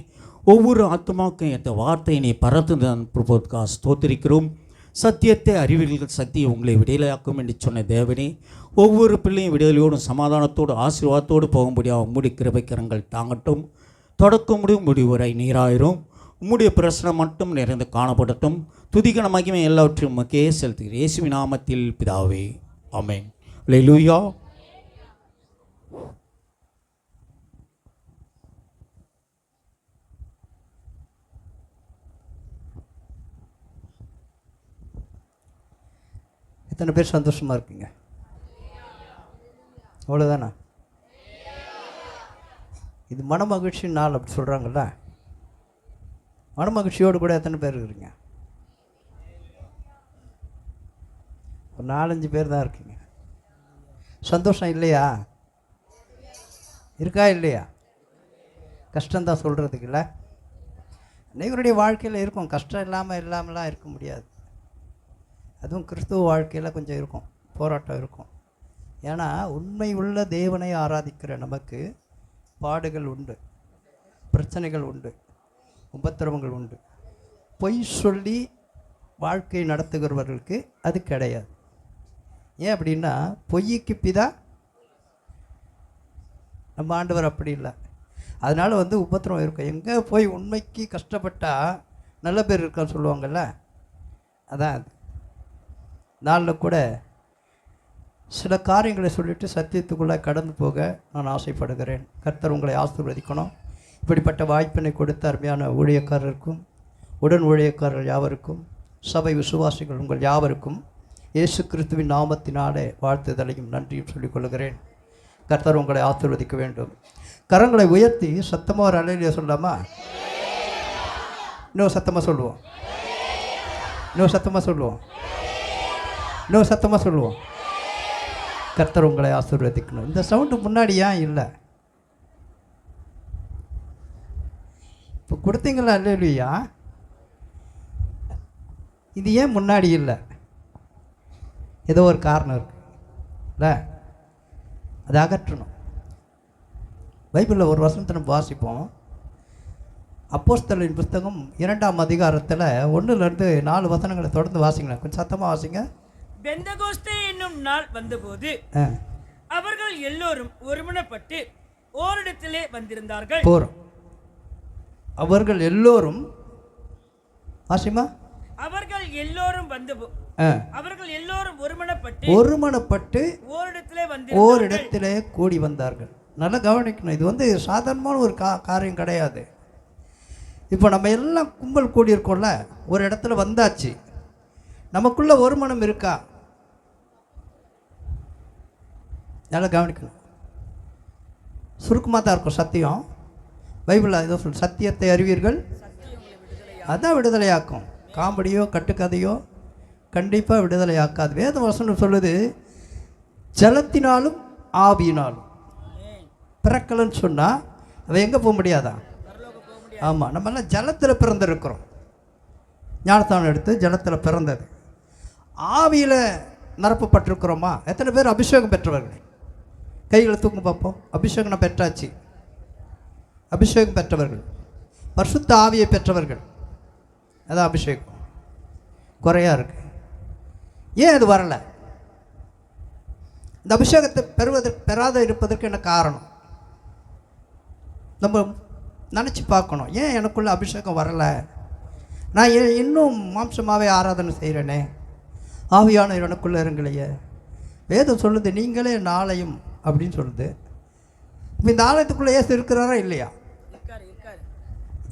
ஒவ்வொரு ஆத்மாவுக்கும் ஏற்ற வார்த்தையை நீ பறந்து அனுப்புவதற்காக ஸ்தோத்திரிக்கிறோம். சத்தியத்தை அறிவீர்கள், சத்தியம் உங்களை விடுதலையாக்கும் என்று சொன்ன தேவனே, ஒவ்வொரு பிள்ளையும் விடுதலையோடும் சமாதானத்தோடு ஆசீர்வாதத்தோடு போகும்படியாக உம்முடைய கிருபைக்கரங்கள் தாங்கட்டும். தொடக்க முடியும் முடிவுரை நீராயிரும். உம்முடைய பிரசனம் மட்டும் நிறைந்து காணப்படட்டும். துதிகன மகிமை எல்லாவற்றையும் உமக்கே செலுத்துகிறேன் இயேசுவின் நாமத்தில் பிதாவே, ஆமென். அல்லேலூயா. எத்தனை பேர் சந்தோஷமாக இருக்கீங்க? அவ்வளோதானா? இது மனமகிழ்ச்சி நாள் அப்படி சொல்கிறாங்கல்ல. மனமகிழ்ச்சியோடு கூட எத்தனை பேர் இருக்கிறீங்க? ஒரு 4-5 பேர் தான் இருக்கீங்க. சந்தோஷம் இல்லையா? இருக்கா இல்லையா? கஷ்டம்தான் சொல்கிறதுக்கு இல்லை. அனைவருடைய வாழ்க்கையில் இருக்கும். கஷ்டம் இல்லாமலாம் இருக்க முடியாது. அதுவும் கிறிஸ்துவ வாழ்க்கையில் கொஞ்சம் இருக்கும், போராட்டம் இருக்கும். ஏன்னா உண்மை உள்ள தேவனை ஆராதிக்கிற நமக்கு பாடுகள் உண்டு, பிரச்சனைகள் உண்டு, உபத்திரவங்கள் உண்டு. பொய் சொல்லி வாழ்க்கை நடத்துகிறவர்களுக்கு அது கிடையாது. ஏன் அப்படின்னா பொய்க்கு பிதா நம்ம ஆண்டவர் அப்படி இல்லை. அதனால் உபத்திரவம் இருக்கும். எங்கே போய் உண்மைக்கு கஷ்டப்பட்டால் நல்ல பேர் இருக்கான்னு சொல்லுவாங்கள்ல, அதான் அது. நாளில் கூட சில காரியங்களை சொல்லிவிட்டு சத்தியத்துக்குள்ளே கடந்து போக நான் ஆசைப்படுகிறேன். கர்த்தர் உங்களை ஆசீர்வதிக்கணும். இப்படிப்பட்ட வாய்ப்பினை கொடுத்த அருமையான ஊழியக்காரருக்கும் உடன் ஊழியக்காரர்கள் யாவருக்கும் சபை விசுவாசிகள் உங்கள் யாவருக்கும் இயேசு கிறிஸ்துவின் நாமத்தினாலே வாழ்த்துதலையும் நன்றியும் சொல்லிக் கொள்கிறேன். கர்த்தர் உங்களை ஆசீர்வதிக்க வேண்டும். கரங்களை உயர்த்தி சத்தமாக ஒரு அலையிலே சொல்லாமா? இன்னும் சத்தமாக சொல்லுவோம், இன்னும் சத்தமாக சொல்லுவோம், இன்னும் சத்தமாக சொல்லுவோம். கர்த்தர் உங்களை ஆசீர்வதிக்கணும். இந்த சவுண்டு முன்னாடி ஏன் இல்லை? இப்போ கொடுத்தீங்களா அல்லேலூயா? இது ஏன் முன்னாடி இல்லை? ஏதோ ஒரு காரணம் இருக்குது இல்லை, அதை அகற்றணும். பைபிளில் ஒரு வசனத்தை நம்ம வாசிப்போம். அப்போஸ்தலரின் புஸ்தகம் 2ஆம் அதிகாரத்தில் 1-4 வசனங்களை தொடர்ந்து வாசிங்களேன். கொஞ்சம் சத்தமாக வாசிங்க. பெந்தகோஸ்தே என்னும் நாள் வந்தபோது அவர்கள் எல்லோரும் ஒருமனப்பட்டு ஓரிடத்திலே வந்திருந்தார்கள். போறோம். அவர்கள் எல்லோரும் வாசிமா. அவர்கள் எல்லோரும் அவர்கள் எல்லோரும் ஒருமனப்பட்டு ஓரிடத்திலே கூடி வந்தார்கள். நல்லா கவனிக்கணும். இது சாதாரணமான ஒரு காரியம் கிடையாது. இப்போ நம்ம எல்லாம் கும்பல் கூடி இருக்கோம்ல, ஒரு இடத்துல வந்தாச்சு. நமக்குள்ள ஒரு மனம் இருக்கா? நல்லா கவனிக்கணும். சுருக்கமாக தான் இருக்கும் சத்தியம். பைபிளில் ஏதோ சொல், சத்தியத்தை அறிவீர்கள், அதான் விடுதலையாக்கும். காமெடியோ கட்டுக்கதையோ கண்டிப்பாக விடுதலையாக்காது. வேத வசனம் சொல்லுது, ஜலத்தினாலும் ஆவியினாலும் பிறக்கலன்னு சொன்னால் அவன் எங்கே போக முடியாதா? ஆமாம், நம்மெல்லாம் ஜலத்தில் பிறந்திருக்கிறோம். ஞானஸ்தானம் எடுத்து ஜலத்தில் பிறந்தது. ஆவியில் நிரப்பப்பட்டிருக்கிறோமா? எத்தனை பேர் அபிஷேகம் பெற்றவர்கள்? கைகளை தூங்க பார்ப்போம். அபிஷேகம் நான் பெற்றாச்சு. அபிஷேகம் பெற்றவர்கள், பரிசுத்த ஆவியை பெற்றவர்கள், அதான் அபிஷேகம். குறையாக இருக்கு. ஏன் அது வரலை? இந்த அபிஷேகத்தை பெறாத இருப்பதற்கு என்ன காரணம்? நம்ம நினச்சி பார்க்கணும். ஏன் எனக்குள்ள அபிஷேகம் வரலை? நான் இன்னும் மாம்சமாகவே ஆராதனை செய்கிறேனே, ஆவியான எனக்குள்ளே இருங்களையே. வேதம் சொல்லுது நீங்களே நாளையும் அப்படின்னு சொல்லுது. இப்போ இந்த ஆலயத்துக்குள்ளே இயேசு இருக்கிறாரா இல்லையா?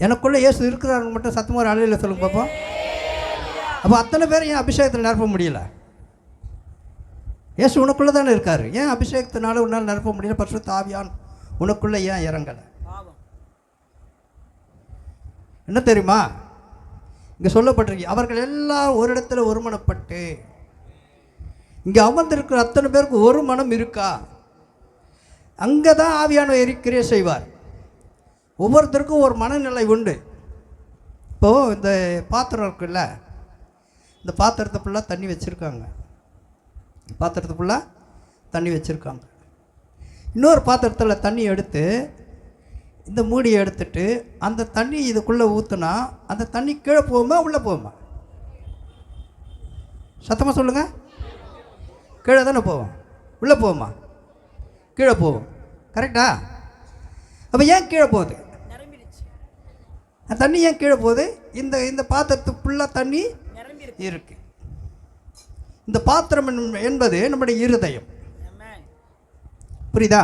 எனக்குள்ளே இயேசு இருக்கிறாரு மட்டும் சத்தமாக ஒரு அலையில் சொல்லுங்க பார்ப்போம். அப்போ அத்தனை பேர் ஏன் அபிஷேகத்தில் நிரப்ப முடியல? இயேசு உனக்குள்ளே தானே இருக்கார். ஏன் அபிஷேகத்தினால உன்னால் நிரப்ப முடியல? பரிசுத்த ஆவியான் உனக்குள்ளே ஏன் இறங்கலை? என்ன தெரியுமா? இங்கே சொல்லப்பட்டிருக்கு, அவர்கள் எல்லாம் ஒரு இடத்துல ஒருமனப்பட்டு. இங்கே அமர்ந்திருக்கிற அத்தனை பேருக்கு ஒரு மனம் இருக்கா? அங்கே தான் ஆவியானவர் கிரியை செய்வார். ஒவ்வொருத்தருக்கும் ஒரு மனநிலை உண்டு. இப்போது இந்த பாத்திரம் இருக்குல்ல, இந்த பாத்திரத்தை ஃபுல்லாக தண்ணி வச்சுருக்காங்க. பாத்திரத்தை ஃபுல்லாக தண்ணி வச்சுருக்காங்க. இன்னொரு பாத்திரத்தில் தண்ணி எடுத்து இந்த மூடியை எடுத்துட்டு அந்த தண்ணி இதுக்குள்ளே ஊற்றுனா அந்த தண்ணி கீழே போகுமா உள்ளே போகுமா? சத்தமாக சொல்லுங்கள். கீழே தானே போவோம். உள்ளே போகுமா? கீழே போகும். கரெக்டா? அப்போ ஏன் கீழே போகுது? அந்த தண்ணி ஏன் கீழே போகுது? இந்த பாத்திரத்துக்கு ஃபுல்லாக தண்ணி இருக்கு. இந்த பாத்திரம் என்பது நம்முடைய இருதயம். புரியுதா?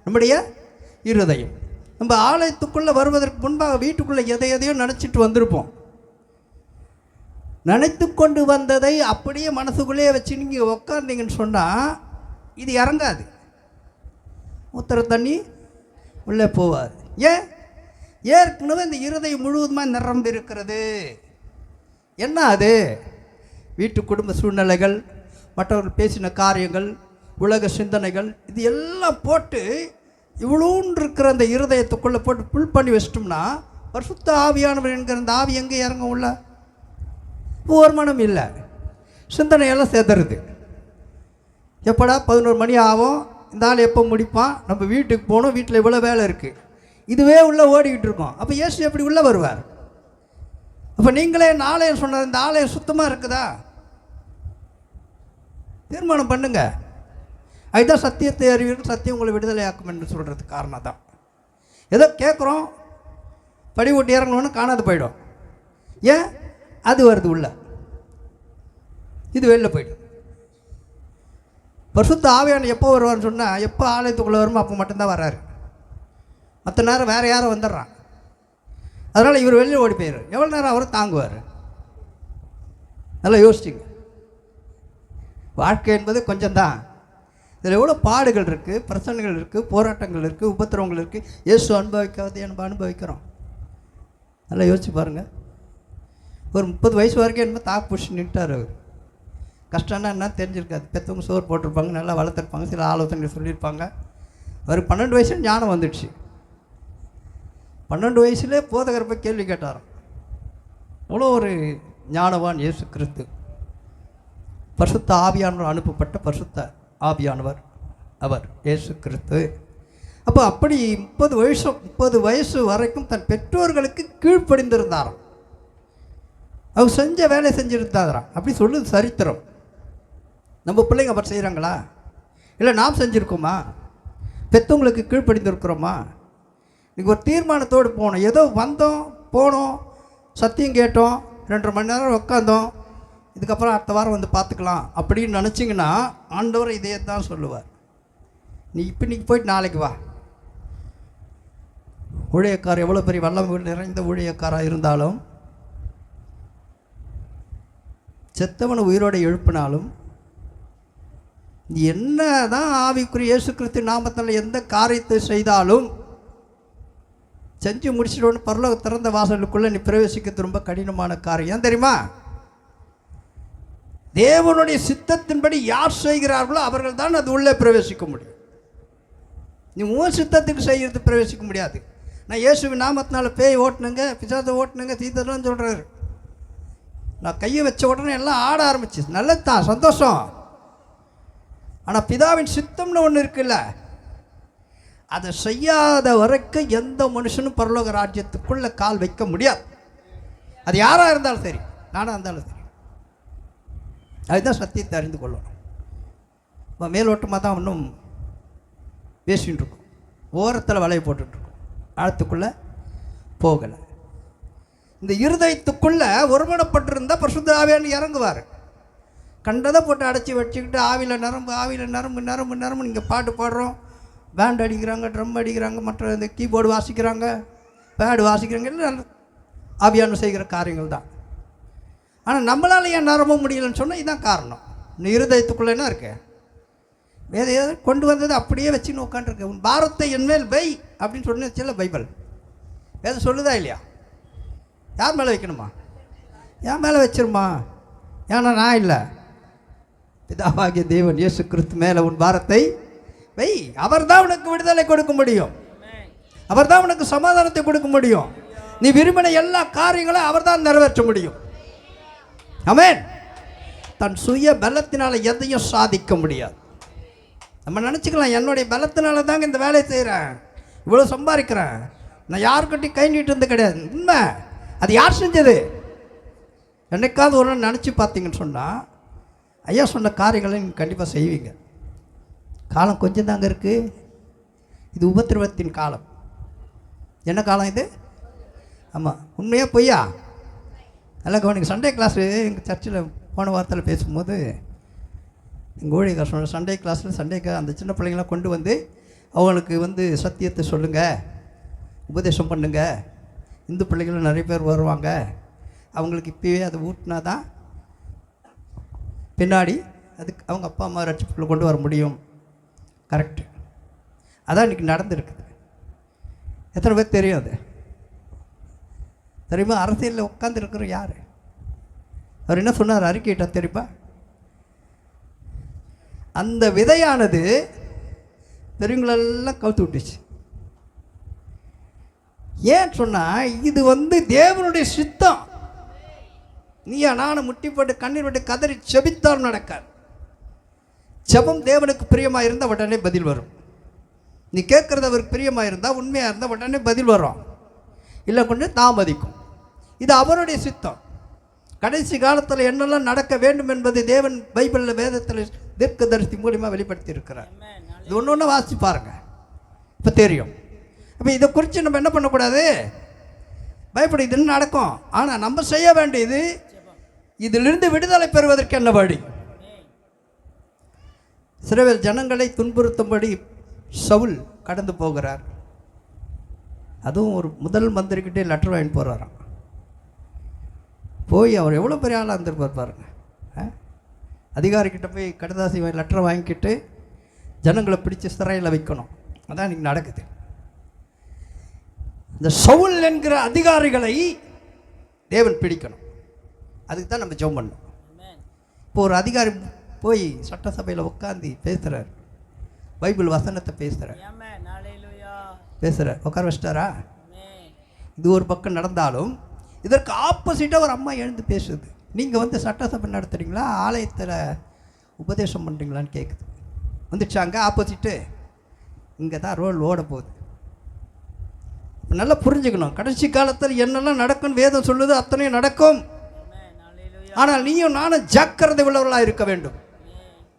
நம்முடைய இருதயம். நம்ம ஆலயத்துக்குள்ளே வருவதற்கு முன்பாக வீட்டுக்குள்ளே எதையோ நினச்சிட்டு வந்திருப்போம். நினைத்து கொண்டு வந்ததை அப்படியே மனசுக்குள்ளேயே வச்சு நீங்கள் உக்காந்தீங்கன்னு சொன்னால் இது இறங்காது. ஊத்துற தண்ணி உள்ளே போவாது. ஏற்கனவே இந்த இருதயம் முழுவதுமாக நிரம்பி இருக்கிறது. என்ன அது? வீட்டு குடும்ப சூழ்நிலைகள், மற்றவர்கள் பேசின காரியங்கள், உலக சிந்தனைகள், இது எல்லாம் போட்டு இவ்வளோன்னு இருக்கிற அந்த இருதயத்துக்குள்ளே போட்டு புல் பண்ணி வச்சிட்டோம்னா பரிசுத்த ஆவியானவர் என்கிற அந்த ஆவி எங்கே இறங்க உள்ள? ஒரு மனம் இல்லை. சிந்தனையெல்லாம் செதறுது. எப்படா 11 மணி ஆகும், இந்த ஆள் எப்போ முடிப்பான், நம்ம வீட்டுக்கு போகணும், வீட்டில் இவ்வளோ வேலை இருக்குது, இதுவே உள்ளே ஓடிக்கிட்டு இருக்கோம். அப்போ இயேசு எப்படி உள்ளே வருவார்? அப்போ நீங்களே இந்த ஆலயம் சொன்னார், இந்த ஆலயம் சுத்தமாக இருக்குதா? தீர்மானம் பண்ணுங்க. அதுதான் சத்தியத்தை அறிவீர்கள், சத்தியம் உங்களை விடுதலையாக்கும் என்று சொல்கிறதுக்கு காரணம் தான். ஏதோ கேட்குறோம், படி ஓட்டி இறங்கணுன்னு காணாது போயிடும். ஏன்? அது வருது உள்ள, இது வெளில போயிடும். பரிசுத்த ஆவியானவர் எப்போ வருவார்னு சொன்னால், எப்போ ஆலயத்துக்குள்ளே வருமோ அப்போ மட்டும்தான் வர்றாரு. மற்ற நேரம் வேறு யாரும் வந்துடுறான். அதனால் இவர் வெளியே ஓடி போயிடுறார். எவ்வளோ நேரம் அவரை தாங்குவார்? நல்லா யோசிச்சிங்க. வாழ்க்கை என்பது கொஞ்சம்தான். இதில் எவ்வளோ பாடுகள் இருக்குது, பிரச்சனைகள் இருக்குது, போராட்டங்கள் இருக்குது, உபத்திரவங்கள் இருக்குது. இயேசு அனுபவிக்காதே நம்ம அனுபவிக்கிறோம். நல்லா யோசிச்சு பாருங்கள். ஒரு 30 வயசு வரைக்கும் என்னமோ தாக்கு பிடிச்சி நின்ட்டார் அவர். கஷ்டம்னா என்ன தெரிஞ்சிருக்காது. பெற்றவங்க சோறு போட்டிருப்பாங்க, நல்லா வளர்த்துருப்பாங்க, சில ஆலோசனைகள் சொல்லியிருப்பாங்க. அவர் 12 வயசுல ஞானம் வந்துடுச்சு. 12 வயசுலேயே போதகர் போய் கேள்வி கேட்டாராம். அவ்வளோ ஒரு ஞானவான் இயேசு கிறிஸ்து. பரிசுத்த ஆவியானவர் அனுப்பப்பட்ட பரிசுத்த ஆவியானவர் அவர் இயேசு கிறிஸ்து. அப்போ அப்படி 30 வயசு வரைக்கும் தன் பெற்றோர்களுக்கு கீழ்ப்படிந்திருந்தாராம். அவர் செஞ்ச வேலை செஞ்சுருந்தாராம். அப்படி சொல்லுது சரித்திரம். நம்ம பிள்ளைங்க அப்படி செய்கிறாங்களா? இல்லை நாம் செஞ்சுருக்கோமா? பெற்றவங்களுக்கு கீழ்ப்படிந்திருக்கிறோமா? இன்றைக்கி ஒரு தீர்மானத்தோடு போனோம். ஏதோ வந்தோம், போனோம், சத்தியம் கேட்டோம், 2.5 மணி நேரம் உட்காந்தோம், இதுக்கப்புறம் அடுத்த வாரம் வந்து பார்த்துக்கலாம் அப்படின்னு நினச்சிங்கன்னா ஆண்டவர் இதே தான் சொல்லுவார். நீ இன்னைக்கு போயிட்டு நாளைக்கு வா. ஊழியக்காரர் எவ்வளோ பெரிய வல்லம் நிறைந்த ஊழியக்காராக இருந்தாலும், செத்தவனை உயிரோடு எழுப்பினாலும், என்ன தான் ஆவிக்குரிய இயேசு கிறிஸ்து நாமத்தில் எந்த காரியத்தை செய்தாலும் செஞ்சு முடிச்சிட்டோன்னு பரலோக திறந்த வாசலுக்குள்ளே நீ பிரவேசிக்கிறது ரொம்ப கடினமான காரியம். தெரியுமா? தேவனுடைய சித்தத்தின்படி யார் செய்கிறார்களோ அவர்கள் தான் அது உள்ளே பிரவேசிக்க முடியும். நீ உன் சித்தத்துக்கு செய்கிறது பிரவேசிக்க முடியாது. நான் இயேசுவின் நாமத்தினால பேய் ஓட்டுனுங்க, பிசாசை ஓட்டுனுங்க, தீத்தலாம் சொல்கிறாரு. நான் கையை வச்ச உடனே எல்லாம் ஆட ஆரம்பிச்சு. நல்லது தான், சந்தோஷம். ஆனால் பிதாவின் சித்தம்னு ஒன்று இருக்குல்ல, அதை செய்யாத வரைக்கும் எந்த மனுஷனும் பரலோக ராஜ்யத்துக்குள்ளே கால் வைக்க முடியாது. அது யாராக இருந்தாலும் சரி, நானாக இருந்தாலும் சரி. அதுதான் சத்தியத்தை அறிந்து கொள்ளணும். இப்போ மேலோட்டமாக தான் இன்னும் பேசிகிட்டு இருக்கோம், ஓரத்தில் வலையை போட்டுட்ருக்கோம், ஆழத்துக்குள்ளே போகலை. இந்த இருதயத்துக்குள்ளே ஒருமனப்பட்டிருந்தால் பரிசுத்த ஆவியானவர் இறங்குவார். கண்டதை போட்டு அடைச்சி வச்சுக்கிட்டு ஆவியில் நரம்பு ஆவியில் நரம்பு நரம்பு நரம்பு இங்கே பாட்டு பாடுறோம், பேண்ட் அடிக்கிறாங்க, ட்ரம் அடிக்கிறாங்க, மற்ற இந்த கீபோர்டு வாசிக்கிறாங்க, பேடு வாசிக்கிறாங்க, எல்லாம் ஆவியானவர் செய்கிற காரியங்கள் தான். ஆனால் நம்மளால் ஏன் நரம்ப முடியலன்னு சொன்னால் இதுதான் காரணம். இந்த இருதயத்துக்குள்ளே என்ன இருக்கு, வேறு ஏதாவது கொண்டு வந்தது அப்படியே வச்சுன்னு உட்காந்துருக்கு. உன் பாரத்தை என்மேல் வை அப்படின்னு சொன்ன பைபிள் வேறு சொல்லுதா இல்லையா? யார் மேலே வைக்கணுமா? என் மேலே வச்சிருமா. ஏன்னா நான் இல்லை, பிதாவாகிய தேவன் இயேசு கிறிஸ்து மேலே உன் பாரத்தை வை. அவர் தான் உனக்கு விடுதலை கொடுக்க முடியும், அவர் தான் உனக்கு சமாதானத்தை கொடுக்க முடியும். நீ விரும்பின எல்லா காரியங்களும் அவர் தான் நிறைவேற்ற முடியும். ஆமென். தன் சுய பலத்தினால எதையும் சாதிக்க முடியாது. நம்ம நினச்சிக்கலாம், என்னுடைய பலத்தினால தாங்க இந்த வேலையை செய்கிறேன், இவ்வளோ சம்பாதிக்கிறேன், நான் யாருக்கிட்டையும் கை நீட்டு இருந்து கிடையாது. உண்மை, அது யார் செஞ்சது? என்னைக்காவது ஒரு நாள் நினச்சி பார்த்தீங்கன்னு சொன்னால் ஐயா சொன்ன காரியங்களை நீங்கள் கண்டிப்பாக செய்வீங்க. காலம் கொஞ்சம் தாங்க இருக்குது. இது உபத்திரவத்தின் காலம். என்ன காலம் இது? ஆமாம், உண்மையாக பொய்யா? நல்லா கவனிங்க. சண்டே கிளாஸு எங்கள் சர்ச்சில் போன வாரத்தில் பேசும்போது எங்கள் ஊழியக்காரர் சொன்ன, சண்டே கிளாஸில் சண்டேக்கு அந்த சின்ன பிள்ளைங்களாம் கொண்டு வந்து அவங்களுக்கு சத்தியத்தை சொல்லுங்கள், உபதேசம் பண்ணுங்கள். இந்து பிள்ளைகளும் நிறைய பேர் வருவாங்க, அவங்களுக்கு இப்போவே அதை ஊட்டினா தான் பின்னாடி அதுக்கு அவங்க அப்பா அம்மா ரட்சிப்புக்குள்ளே கொண்டு வர முடியும். கரெக்டு. அதான் இன்றைக்கி நடந்துருக்குது. எத்தனை பேர் தெரியும்? அது தெரியுமா? அரசியலில் உட்காந்துருக்கிற யார்? அவர் என்ன சொன்னார் அறிக்கையிட்டா தெரியுமா? அந்த விதையானது பெருங்களெல்லாம் கவுத்து விட்டுச்சு. ஏன் சொன்னால் இது தேவனுடைய சித்தம். நீயா நானும் முட்டிப்பட்டு கண்ணீர் விட்டு கதறி செபித்தால் நடக்காது. ஜெபம் தேவனுக்கு பிரியமாக இருந்தால் உடனே பதில் வரும். நீ கேட்குறது அவருக்கு பிரியமாக இருந்தால், உண்மையாக இருந்தால் உடனே பதில் வரும், இல்லை கொஞ்சம் தாமதிக்கும். இது அவருடைய சித்தம். கடைசி காலத்தில் என்னெல்லாம் நடக்க வேண்டும் என்பதை தேவன் பைபிளில் வேதத்தில் தீர்க்கதரிசி மூலியமாக வெளிப்படுத்தி இருக்கிறார். இது ஒன்று ஒன்று வாசித்து பாருங்கள், இப்போ தெரியும். அப்போ இதை குறித்து நம்ம என்ன பண்ணக்கூடாது, பயப்பட இதுன்னு நடக்கும். ஆனால் நம்ம செய்ய வேண்டியது இதிலிருந்து விடுதலை பெறுவதற்கு என்ன வழி? சிறுவர் ஜனங்களை துன்புறுத்தும்படி சவுல் கடந்து போகிறார். அதுவும் ஒரு முதல் மந்திரிக்கிட்டே லெட்டர் வாங்கிட்டு போகிறாராம். போய் அவர் எவ்வளோ பெரிய ஆளாக இருந்திருப்பார் பாருங்க. அதிகாரிக்கிட்ட போய் கடதாசி லெட்டரை வாங்கிக்கிட்டு ஜனங்களை பிடிச்சி சிறையில் வைக்கணும். அதான் இன்றைக்கி நடக்குது. இந்த சவுல் என்கிற அதிகாரிகளை தேவன் பிடிக்கணும். அதுக்கு தான் நம்ம ஜெபம் பண்ணணும். இப்போ ஒரு அதிகாரி போய் சட்டசபையில் உட்காந்து பேசுகிறார், பைபிள் வசனத்தை பேசுகிறார், உட்கார வச்சிட்டாரா? இது ஒரு பக்கம் நடந்தாலும் இதற்கு ஆப்போசிட்டாக ஒரு அம்மா எழுந்து பேசுது. நீங்கள் சட்டசபை நடத்துகிறீங்களா, ஆலயத்தில் உபதேசம் பண்ணுறீங்களான்னு கேட்குது. வந்துடுச்சாங்க ஆப்போசிட்டு. இங்கே தான் ரோல் ஓட போகுது. நல்லா புரிஞ்சுக்கணும், கடைசி காலத்தில் என்னெல்லாம் நடக்கும் வேதம் சொல்லுது அத்தனையும் நடக்கும். ஆனால் நீயும் நானும் ஜாக்கிரதை உள்ளவர்களாக இருக்க வேண்டும்.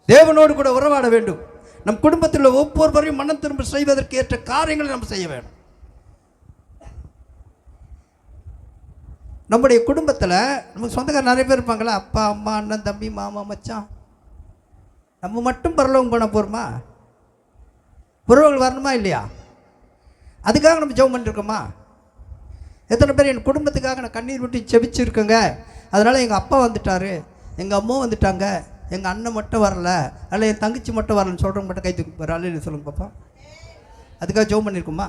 தேவனோடு கூட உறவாட வேண்டும். நம் குடும்பத்தில் ஒவ்வொருவரையும் மனம் திரும்ப செய்வதற்கு ஏற்ற காரியங்களை நம்ம செய்ய வேண்டும். நம்முடைய குடும்பத்தில் நமக்கு சொந்தக்காரர் நிறைய பேர் இருப்பாங்களா, அப்பா அம்மா அண்ணன் தம்பி மாமா மச்சான். நம்ம மட்டும் பரலோகம் போன போகிறோமா? உறவுகள் வரணுமா இல்லையா? அதுக்காக நம்ம ஜெபம் பண்ணிருக்கோமா? எத்தனை பேர் என் குடும்பத்துக்காக நான் கண்ணீர் விட்டு செபிச்சிருக்கேங்க, அதனால் எங்கள் அப்பா வந்துட்டார், எங்கள் அம்மா வந்துட்டாங்க, எங்கள் அண்ணன் மட்டும் வரல, அதில் என் தங்கச்சி மட்டும் வரலன்னு சொல்கிறவங்க மட்டும் கை தூக்கி போகிற ஆளு சொல்லுங்க பாப்பா. அதுக்காக ஜெபம் பண்ணியிருக்கோமா?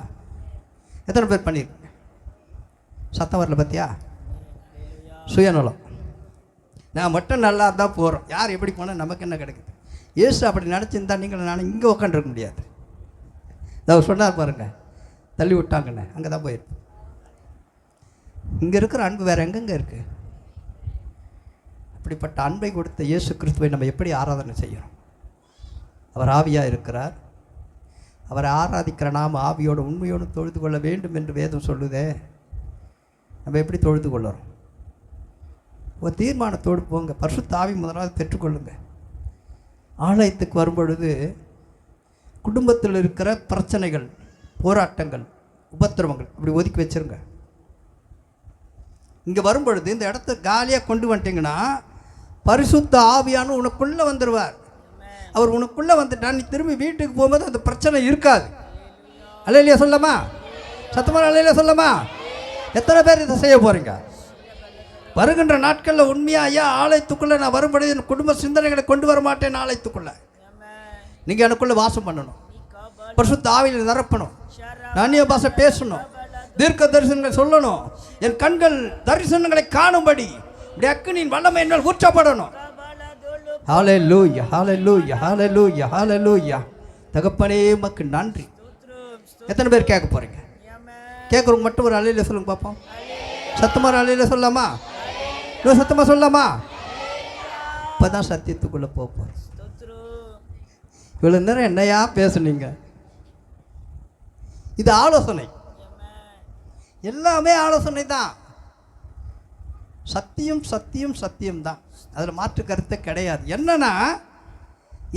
எத்தனை பேர் பண்ணியிருக்கோங்க? சத்தம் வரல பார்த்தியா? சுயநலம். நான் மட்டும் நல்லா இருந்தால் போகிறோம், யார் எப்படி போனால் நமக்கு என்ன கிடைக்குது? ஏசு அப்படி நினச்சிருந்தா நீங்கள் நான் இங்கே உட்காந்துருக்க முடியாது. அவர் சொன்னார் பாருங்கள், தள்ளி விட்டாங்கண்ணே, அங்கே தான் போயிருப்பேன். இங்கே இருக்கிற அன்பு வேறு எங்கெங்கே இருக்குது? அப்படிப்பட்ட அன்பை கொடுத்த இயேசு கிறிஸ்துவை நம்ம எப்படி ஆராதனை செய்கிறோம்? அவர் ஆவியாக இருக்கிறார். அவரை ஆராதிக்கிற நாம் ஆவியோடு உண்மையோடு தொழுது கொள்ள வேண்டும் என்று வேதம் சொல்லுதே. நம்ம எப்படி தொழுது கொள்ளுறோம்? ஒரு தீர்மானத்தோடு போங்க. பரிசுத்த ஆவி முதலாவது பெற்றுக்கொள்ளுங்க. ஆலயத்துக்கு வரும்பொழுது குடும்பத்தில் இருக்கிற பிரச்சனைகள், போராட்டங்கள், உபத்திரவங்கள் அப்படி ஒதுக்கி வச்சுருங்க. இங்கே வரும்பொழுது இந்த இடத்த காலியாக கொண்டு வந்துட்டிங்கன்னா பரிசுத்த ஆவியான உனக்குள்ளே வந்துடுவார். அவர் உனக்குள்ளே வந்துட்டா நீ திரும்பி வீட்டுக்கு போகும்போது அந்த பிரச்சனை இருக்காது. அல்லையா சொல்லமா? சத்தமாக அல்லையா சொல்லமா? எத்தனை பேர் இதை செய்ய போகிறீங்க? வருகின்ற நாட்களில் உண்மையாக ஐயா ஆலயத்துக்குள்ளே நான் வரும்பொழுது என் குடும்ப சிந்தனைகளை கொண்டு வர மாட்டேன். ஆலயத்துக்குள்ளே நீங்கள் எனக்குள்ளே வாசம் பண்ணணும். பரிசுத்த ஆவியில் நிரப்பணும். நானிய பாஷை பேசணும். தீர்க்க தரிசனங்கள் சொல்லணும். என் கண்கள் தரிசனங்களை காணும்படி அக்கினியின் வல்லமை என்னால் ஊற்றப்படணும். ஹல்லேலூயா, ஹல்லேலூயா, ஹல்லேலூயா, ஹல்லேலூயா. தகப்பனே உமக்கு நன்றி. எத்தனை பேர் கேட்க போகிறீங்க? கேட்குறவங்க மட்டும் ஒரு அலையில சொல்லுங்க பார்ப்போம். சத்தமாக அலையில சொல்லாமா? இன்னும் சத்தமாக சொல்லாமா? இப்போ தான் சத்தியத்துக்குள்ளே போகிறோம். இவ்வளோ நேரம் என்னையா பேசுனீங்க? இது ஆலோசனை, எல்லாமே ஆலோசனை தான். சத்தியம் சத்தியம் சத்தியம் தான். அதில் மாற்று கருத்தை கிடையாது. என்னன்னா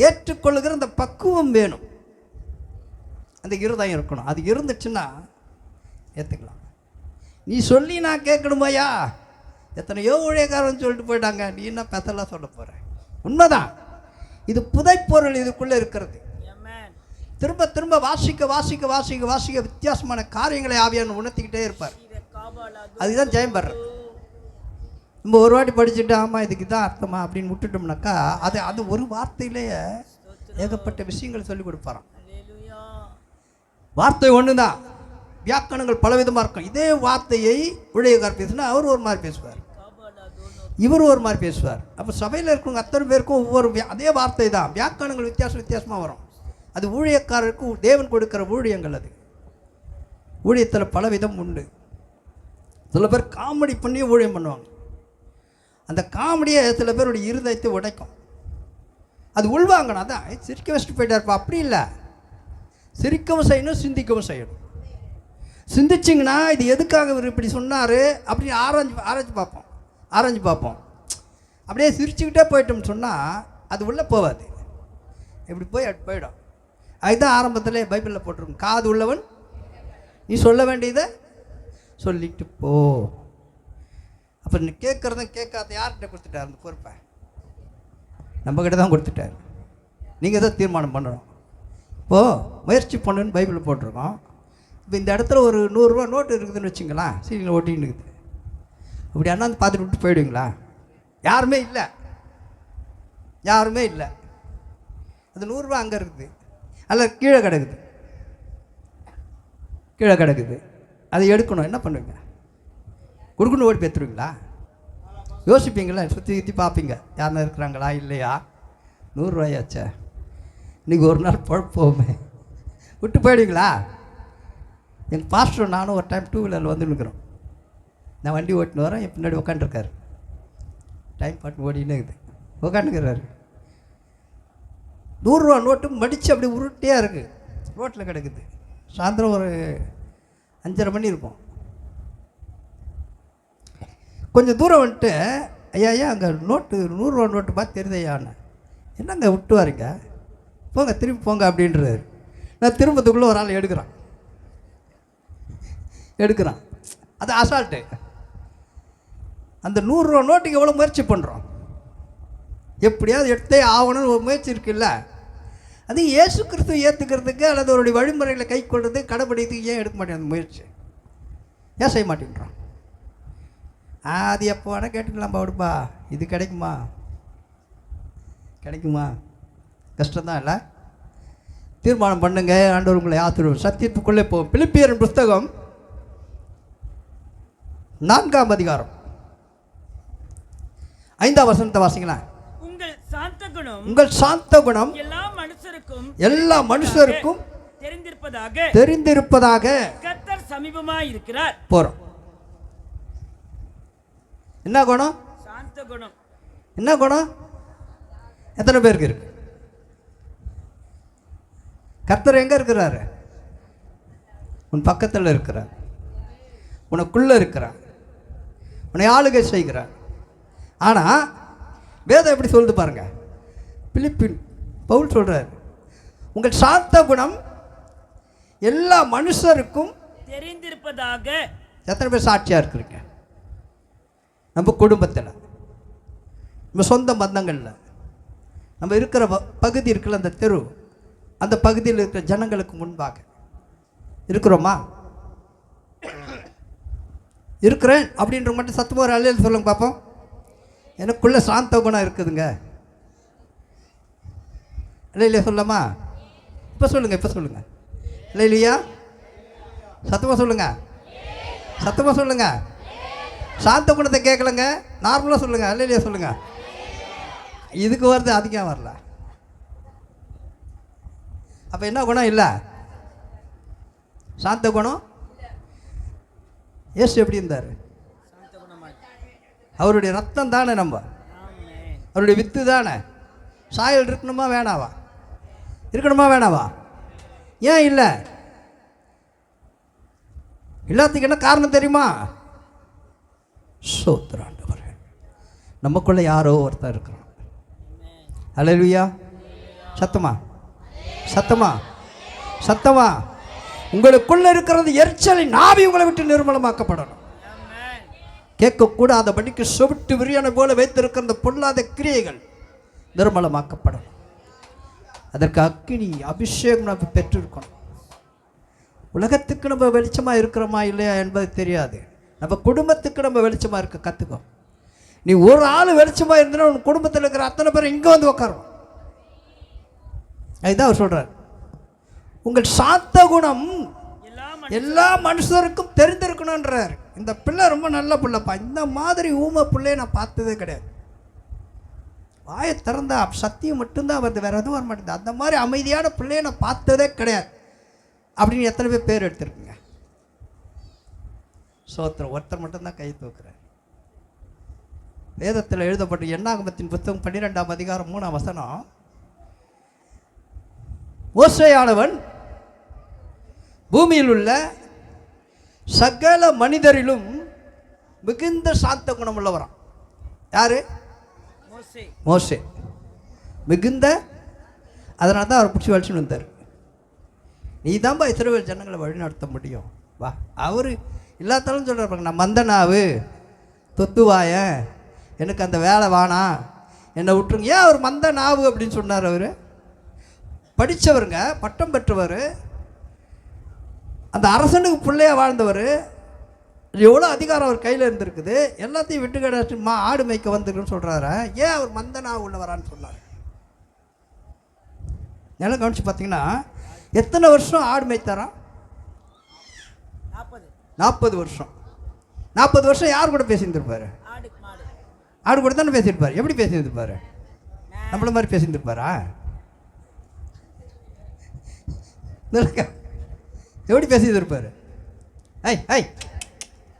ஏற்றுக்கொள்ளுகிற அந்த பக்குவம் வேணும். அந்த இருதயம் இருக்கணும். அது இருந்துச்சுன்னா ஏற்றுக்கலாம். நீ சொல்லி நான் கேட்கணுமாயா? எத்தனையோ ஊழியக்காரன் சொல்லிட்டு போயிட்டாங்க. நீ என்ன பெத்தலாம் சொல்ல போகிற? உண்மைதான். இது புதைப்பொருள் இதுக்குள்ளே இருக்கிறது. திரும்ப திரும்ப வாசிக்க வாசிக்க வாசிக்க வாசிக்க வித்தியாசமான காரியங்களை ஆவியான உணர்த்திக்கிட்டே இருப்பார். அதுதான் ஜெயம் பெற. நம்ம ஒரு வாட்டி படிச்சுட்டு ஆமாம் இதுக்கு தான் அர்த்தமா அப்படின்னு விட்டுட்டோம்னாக்கா அது ஒரு வார்த்தையிலேயே ஏகப்பட்ட விஷயங்கள் சொல்லிக் கொடுப்பாராம். வார்த்தை ஒன்று தான், வியாக்கணங்கள் பலவிதமாக இருக்கும். இதே வார்த்தையை ஊழியக்காரர் பேசுனா அவர் ஒரு மாதிரி பேசுவார், இவர் ஒரு மாதிரி பேசுவார். அப்போ சபையில் இருக்கிறவங்க அத்தனை பேருக்கும் ஒவ்வொரு அதே வார்த்தை தான், வியாக்கணங்கள் வித்தியாசமாக வரும். அது ஊழியக்காரருக்கு தேவன் கொடுக்குற ஊழியங்கள். அது ஊழியத்தில் பல விதம் உண்டு. சில பேர் காமெடி பண்ணி ஊழியம் பண்ணுவாங்க. அந்த காமெடியை சில பேருடைய இருதயத்தை உடைக்கும். அது உள்வாங்கணும். அதான் சிரிக்க வச்சுட்டு போயிட்டாருப்பா, அப்படி இல்லை. சிரிக்கவும் செய்யணும், சிந்திக்கவும் செய்யணும். சிந்திச்சிங்கன்னா இது எதுக்காக இவர் இப்படி சொன்னார் அப்படின்னு ஆராய்ஞ்சு பார்ப்போம். அப்படியே சிரிச்சுக்கிட்டே போயிட்டோம்னு சொன்னால் அது உள்ளே போகாது. இப்படி போய் அப்படி போயிடும். அதுதான் ஆரம்பத்தில் பைபிளில் போட்டிருக்கும், காது உள்ளவன் நீ சொல்ல வேண்டியதை சொல்லிட்டு போ. அப்போ நீ கேட்குறதும் கேட்காத யார்கிட்ட கொடுத்துட்டார் அந்த பொறுப்பை? நம்மக்கிட்ட தான் கொடுத்துட்டார். நீங்கள் தான் தீர்மானம் பண்ணணும். இப்போது முயற்சி பண்ணுன்னு பைபிளில் போட்டிருக்கோம். இப்போ இந்த இடத்துல ஒரு 100 ரூபா நோட்டு இருக்குதுன்னு வச்சுங்களேன், சீனியில் ஓட்டின்னு இருக்குது. இப்படி அண்ணாந்து பார்த்துட்டு விட்டு போயிடுவீங்களா? யாருமே இல்லை, யாருமே இல்லை. அது 100 ரூபா அங்கே இருக்குது, அல்ல கீழே கிடக்குது. அதை எடுக்கணும். என்ன பண்ணுவீங்க? கொடுக்கணும் ஓடி பேத்துருவீங்களா? யோசிப்பீங்களா? சுற்றி பார்ப்பீங்க, யாருன்னா இருக்கிறாங்களா இல்லையா? 100 ரூபாயாச்சே, இன்றைக்கி ஒரு நாள் பொழப்போமே, விட்டு போயிடுவீங்களா? எங்கள் பாஸ்டர் நானும் ஒரு டைம் 2 வீலரில் வந்து நிற்கிறோம். நான் வண்டி ஓட்டின்னு வரேன், என் பின்னாடி உட்காந்துருக்காரு. டைம் பாட்டு ஓடினே இருக்குது, உட்காந்துக்கிறாரு. 100 ரூபா நோட்டு மடித்து அப்படி உருட்டியாக இருக்குது, ரோட்டில் கிடக்குது. சாயந்தரம் ஒரு 5:30 மணி இருக்கும். கொஞ்சம் தூரம் வந்துட்டு, ஐயா அங்கே நோட்டு 100 ரூபா நோட்டு பார்த்து தெரியுதையான்னு. என்னங்க விட்டு வாருங்க, போங்க திரும்பி போங்க அப்படின்றாரு. நான் திரும்பத்துக்குள்ளே ஒரு ஆள் எடுக்கிறான். அது அசால்ட்டு. அந்த 100 ரூபா நோட்டுக்கு எவ்வளோ முயற்சி பண்ணுறோம், எப்படியாவது எடுத்தே ஆகணும்னு ஒரு முயற்சி இருக்குல்ல. அது இயேசு கிறிஸ்துவ ஏற்றுக்கிறதுக்கு அல்லது அவருடைய வழிமுறைகளை கை கொள்வது கடைப்பிடிக்கிறதுக்கு ஏன் எடுக்க மாட்டேன் அந்த முயற்சி? ஏன் செய்ய மாட்டேங்கிறோம்? அது எப்போ வேணால் கேட்டுக்கலாம்ப்பா, விடுப்பா, இது கிடைக்குமா? கஷ்டம்தான் இல்லை. தீர்மானம் பண்ணுங்க, ஆண்டவர் உங்களை ஆசீர்வதிப்பார். சத்தியத்துக்குள்ளே போகும். பிலிப்பியரின் புஸ்தகம் 4ஆம் அதிகாரம் 5ஆம் வசனத்தை வாசிங்களேன். உங்கள் சாந்த குணம் எல்லா மனுஷருக்கும் தெரிந்திருப்பதாக கர்த்தர் சமீபமாய் இருக்கிறார். போறோம். என்ன குணம்? சாந்த குணம். என்ன குணம்? எத்தனை பேருக்கு இருக்கு? கர்த்தர் எங்கே இருக்கிறாரு? உன் பக்கத்தில் இருக்கிறார், உனக்குள்ளே இருக்கிறார், உன்னை ஆளுகை செய்கிறார். ஆனால் வேதம் எப்படி சொல்லுது பாருங்க. பிலிப்பின் பவுல் சொல்கிறார், உங்கள் சாந்த குணம் எல்லா மனுஷருக்கும் தெரிந்திருப்பதாக. எத்தனை பேர் சாட்சியாக இருக்கிறீங்க? நம்ம குடும்பத்தில், நம்ம சொந்த பந்தங்களில், நம்ம இருக்கிற பகுதி இருக்குல்ல, அந்த தெரு, அந்த பகுதியில் இருக்கிற ஜனங்களுக்கு முன்பாக இருக்கிறோமா? இருக்கிறேன் அப்படின்ற மட்டும் சத்தமாக ஒரு அலையில் சொல்லுங்க பார்ப்போம். எனக்குள்ளே சாந்த குணம் இருக்குதுங்க. இல்லையா சொல்லலாமா? இப்போ சொல்லுங்கள், இப்போ சொல்லுங்கள். இல்லையா? சத்தமாக சொல்லுங்கள், சத்தமாக சொல்லுங்கள். சாந்த குணத்தை கேட்கலங்க, நார்மலாக சொல்லுங்கள். இல்லையா சொல்லுங்கள். இதுக்கு வருது, அதிகம் வரல. அப்போ என்ன குணம் இல்லை? சாந்த குணம். இயேசு எப்படி இருந்தார்? அவருடைய ரத்தம் தானே, நம்ம அவருடைய வித்து தானே. சாயல் இருக்கணுமா வேணாவா? இருக்கணுமா வேணாவா? ஏன் இல்லை? எல்லாத்துக்கு என்ன காரணம் தெரியுமா? சோத்திராண்டவர், நமக்குள்ள யாரோ ஒருத்தர் இருக்கிறான். அல்லேலூயா. சத்தமா, சத்தமா, சத்தமா. உங்களுக்குள்ள இருக்கிறது எரிச்சலின் ஆவி உங்களை விட்டு நிர்மலமாக்கப்படணும். கேட்கக்கூடாதபடிக்கு சொவிட்டு விரியான போல வைத்திருக்கிற அந்த பொல்லாத கிரியைகள் நிர்மலமாக்கப்படணும். அதற்கு அக்கினி அபிஷேகம் நம்ம பெற்றிருக்கணும். உலகத்துக்கு நம்ம வெளிச்சமாக இருக்கிறோமா இல்லையா என்பது தெரியாது. நம்ம குடும்பத்துக்கு நம்ம வெளிச்சமாக இருக்க கற்றுக்கோ. நீ ஒரு ஆள் வெளிச்சமாக இருந்தனா உன் குடும்பத்தில் இருக்கிற அத்தனை பேர் இங்கே வந்து உட்காரும். அதுதான் அவர் சொல்கிறார், உங்கள் சாந்த குணம் எல்லா மனுஷருக்கும் தெரிந்திருக்கணுன்றார். இந்த பிள்ளை ரொம்ப நல்ல பிள்ளைப்பா. இந்த மாதிரி ஊமை பிள்ளையை நான் பார்த்ததே கிடையாது. வாயை திறந்தா சத்தியம் மட்டும்தான் வருது, வேறு எதுவும் வர மாட்டேங்குது. அந்த மாதிரி அமைதியான பிள்ளையை நான் பார்த்ததே கிடையாது அப்படின்னு எத்தனை பேர் எடுத்துருக்குங்க? சோத்திரம். ஒருத்தர் மட்டும்தான் கை தூக்குறார். வேதத்தில் எழுதப்பட்ட எண்ணாகமத்தின் புத்தகம் 12ஆம் அதிகாரம் 3ஆம் வசனம், மோசேயானவன் பூமியில் உள்ள சகல மனிதரிலும் மிகுந்த சாந்த குணம் உள்ளவரான். யாரு? மோசே. மிகுந்த. அதனால தான் அவர் பிடிச்சி வலிச்சுன்னு வந்தார். நீ தான்ப்பா இஸ்ரவேல் ஜனங்களை வழி நடத்த முடியும், வா. அவர் எல்லாத்தாலும் சொல்கிறார், நான் மந்தனாவு தொத்துவாய, எனக்கு அந்த வேலை வேணாம், என்னை விட்டுருங்க. ஏன் அவர் மந்த நாவு அப்படின்னு சொன்னார்? அவர் படித்தவருங்க, பட்டம் பெற்றவர், அந்த அரசனுக்கு பிள்ளையாக வாழ்ந்தவர். எவ்வளோ அதிகாரம் அவர் கையில் இருந்திருக்குது. எல்லாத்தையும் விட்டு கிடச்சி ஆடு மேய்க்க வந்துருக்குன்னு சொல்கிறாரு. ஏன் அவர் மந்த நாவு உள்ளவரான்னு சொன்னார்? நல்லா கவனிச்சு பார்த்தீங்கன்னா, எத்தனை வருஷம் ஆடு மேய்த்தாராம்? 40 வருஷம். 40 வருஷம் யார் கூட பேசியிருந்திருப்பாரு? ஆடு கூட தானே பேசியிருப்பார். எப்படி பேசியிருப்பார்? நம்மள மாதிரி பேசியிருப்பாரா? எப்படி பேசியிருப்பார்? ஐ ஐ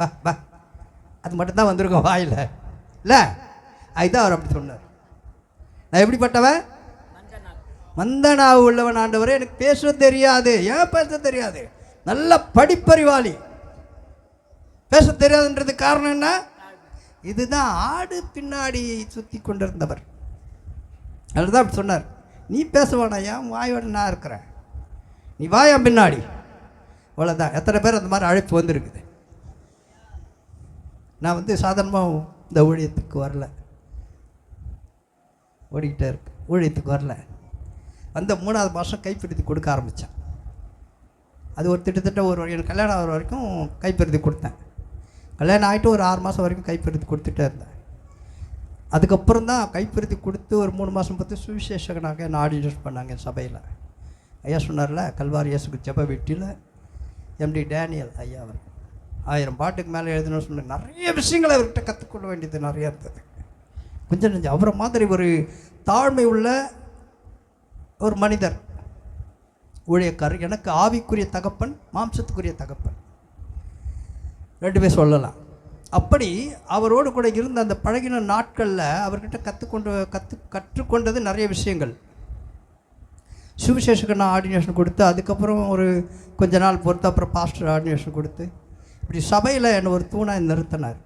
வா வா, அது மட்டும்தான் வந்திருக்கோம் வாயில், இல்லை? அதுதான் அவர் அப்படி சொன்னார். நான் எப்படிப்பட்டவன்? மந்த நாவு உள்ளவன் ஆண்டவரே. எனக்கு பேச தெரியாது. ஏன் பேச தெரியாது? நல்ல படிப்பறிவாளி. பேச தெரியாதுன்றது காரணம் என்ன? இதுதான் ஆடு பின்னாடி சுற்றி கொண்டிருந்தவர். அதுதான் அப்படி சொன்னார். நீ பேச வேணாம், ஏன் வாயோட நான் இருக்கிறேன், நீ வாயாம் பின்னாடி. அவ்வளோதான். எத்தனை பேர் அந்த மாதிரி அழைப்பு வந்துருக்குது. நான் சாதாரணமாக இந்த ஊழியத்துக்கு வரல, ஓடிக்கிட்டே இருக்கு. ஊழியத்துக்கு வரல, அந்த 3ஆவது மாதம் கைப்பிடித்து கொடுக்க ஆரம்பித்தேன். அது ஒரு கிட்டத்தட்ட எனக்கு கல்யாணம் ஆகிற வரைக்கும் கைப்பிடித்து கொடுத்தேன். கல்யாணம் ஆகிட்டு ஒரு 6 மாதம் வரைக்கும் கைப்பிடித்து கொடுத்துட்டே இருந்தேன். அதுக்கப்புறம் தான் கைப்பிடித்து கொடுத்து ஒரு 3 மாதம் பார்த்து சுவிசேஷகனாக என்ன ஆர்டினேட் பண்ணாங்க சபையில். ஐயா சொன்னார்ல, கல்வாரி இயேசுக்கு ஜெப வீட்டில் MD டேனியல் ஐயா அவர் 1000 பாட்டுக்கு மேலே எழுதணும்னு சொன்ன. நிறைய விஷயங்களை அவர்கிட்ட கற்றுக்கொள்ள வேண்டியது நிறையா இருந்தது. கொஞ்சம் நெஞ்சம் அவரை மாதிரி ஒரு தாழ்மை உள்ள ஒரு மனிதர், ஊழியக்காரர். எனக்கு ஆவிக்குரிய தகப்பன், மாம்சத்துக்குரிய தகப்பன், 2 பேர் சொல்லலாம். அப்படி அவரோடு கூட இருந்த அந்த பழகின நாட்களில் அவர்கிட்ட கற்றுக்கொண்டது நிறைய விஷயங்கள். சுவிசேஷக்கு நான் ஆர்டினேஷன் கொடுத்து, அதுக்கப்புறம் ஒரு கொஞ்ச நாள் பொறுத்து அப்புறம் பாஸ்டர் ஆர்டினேஷன் கொடுத்து, இப்படி சபையில் என்னை ஒரு தூணாக நிறுத்தினார்.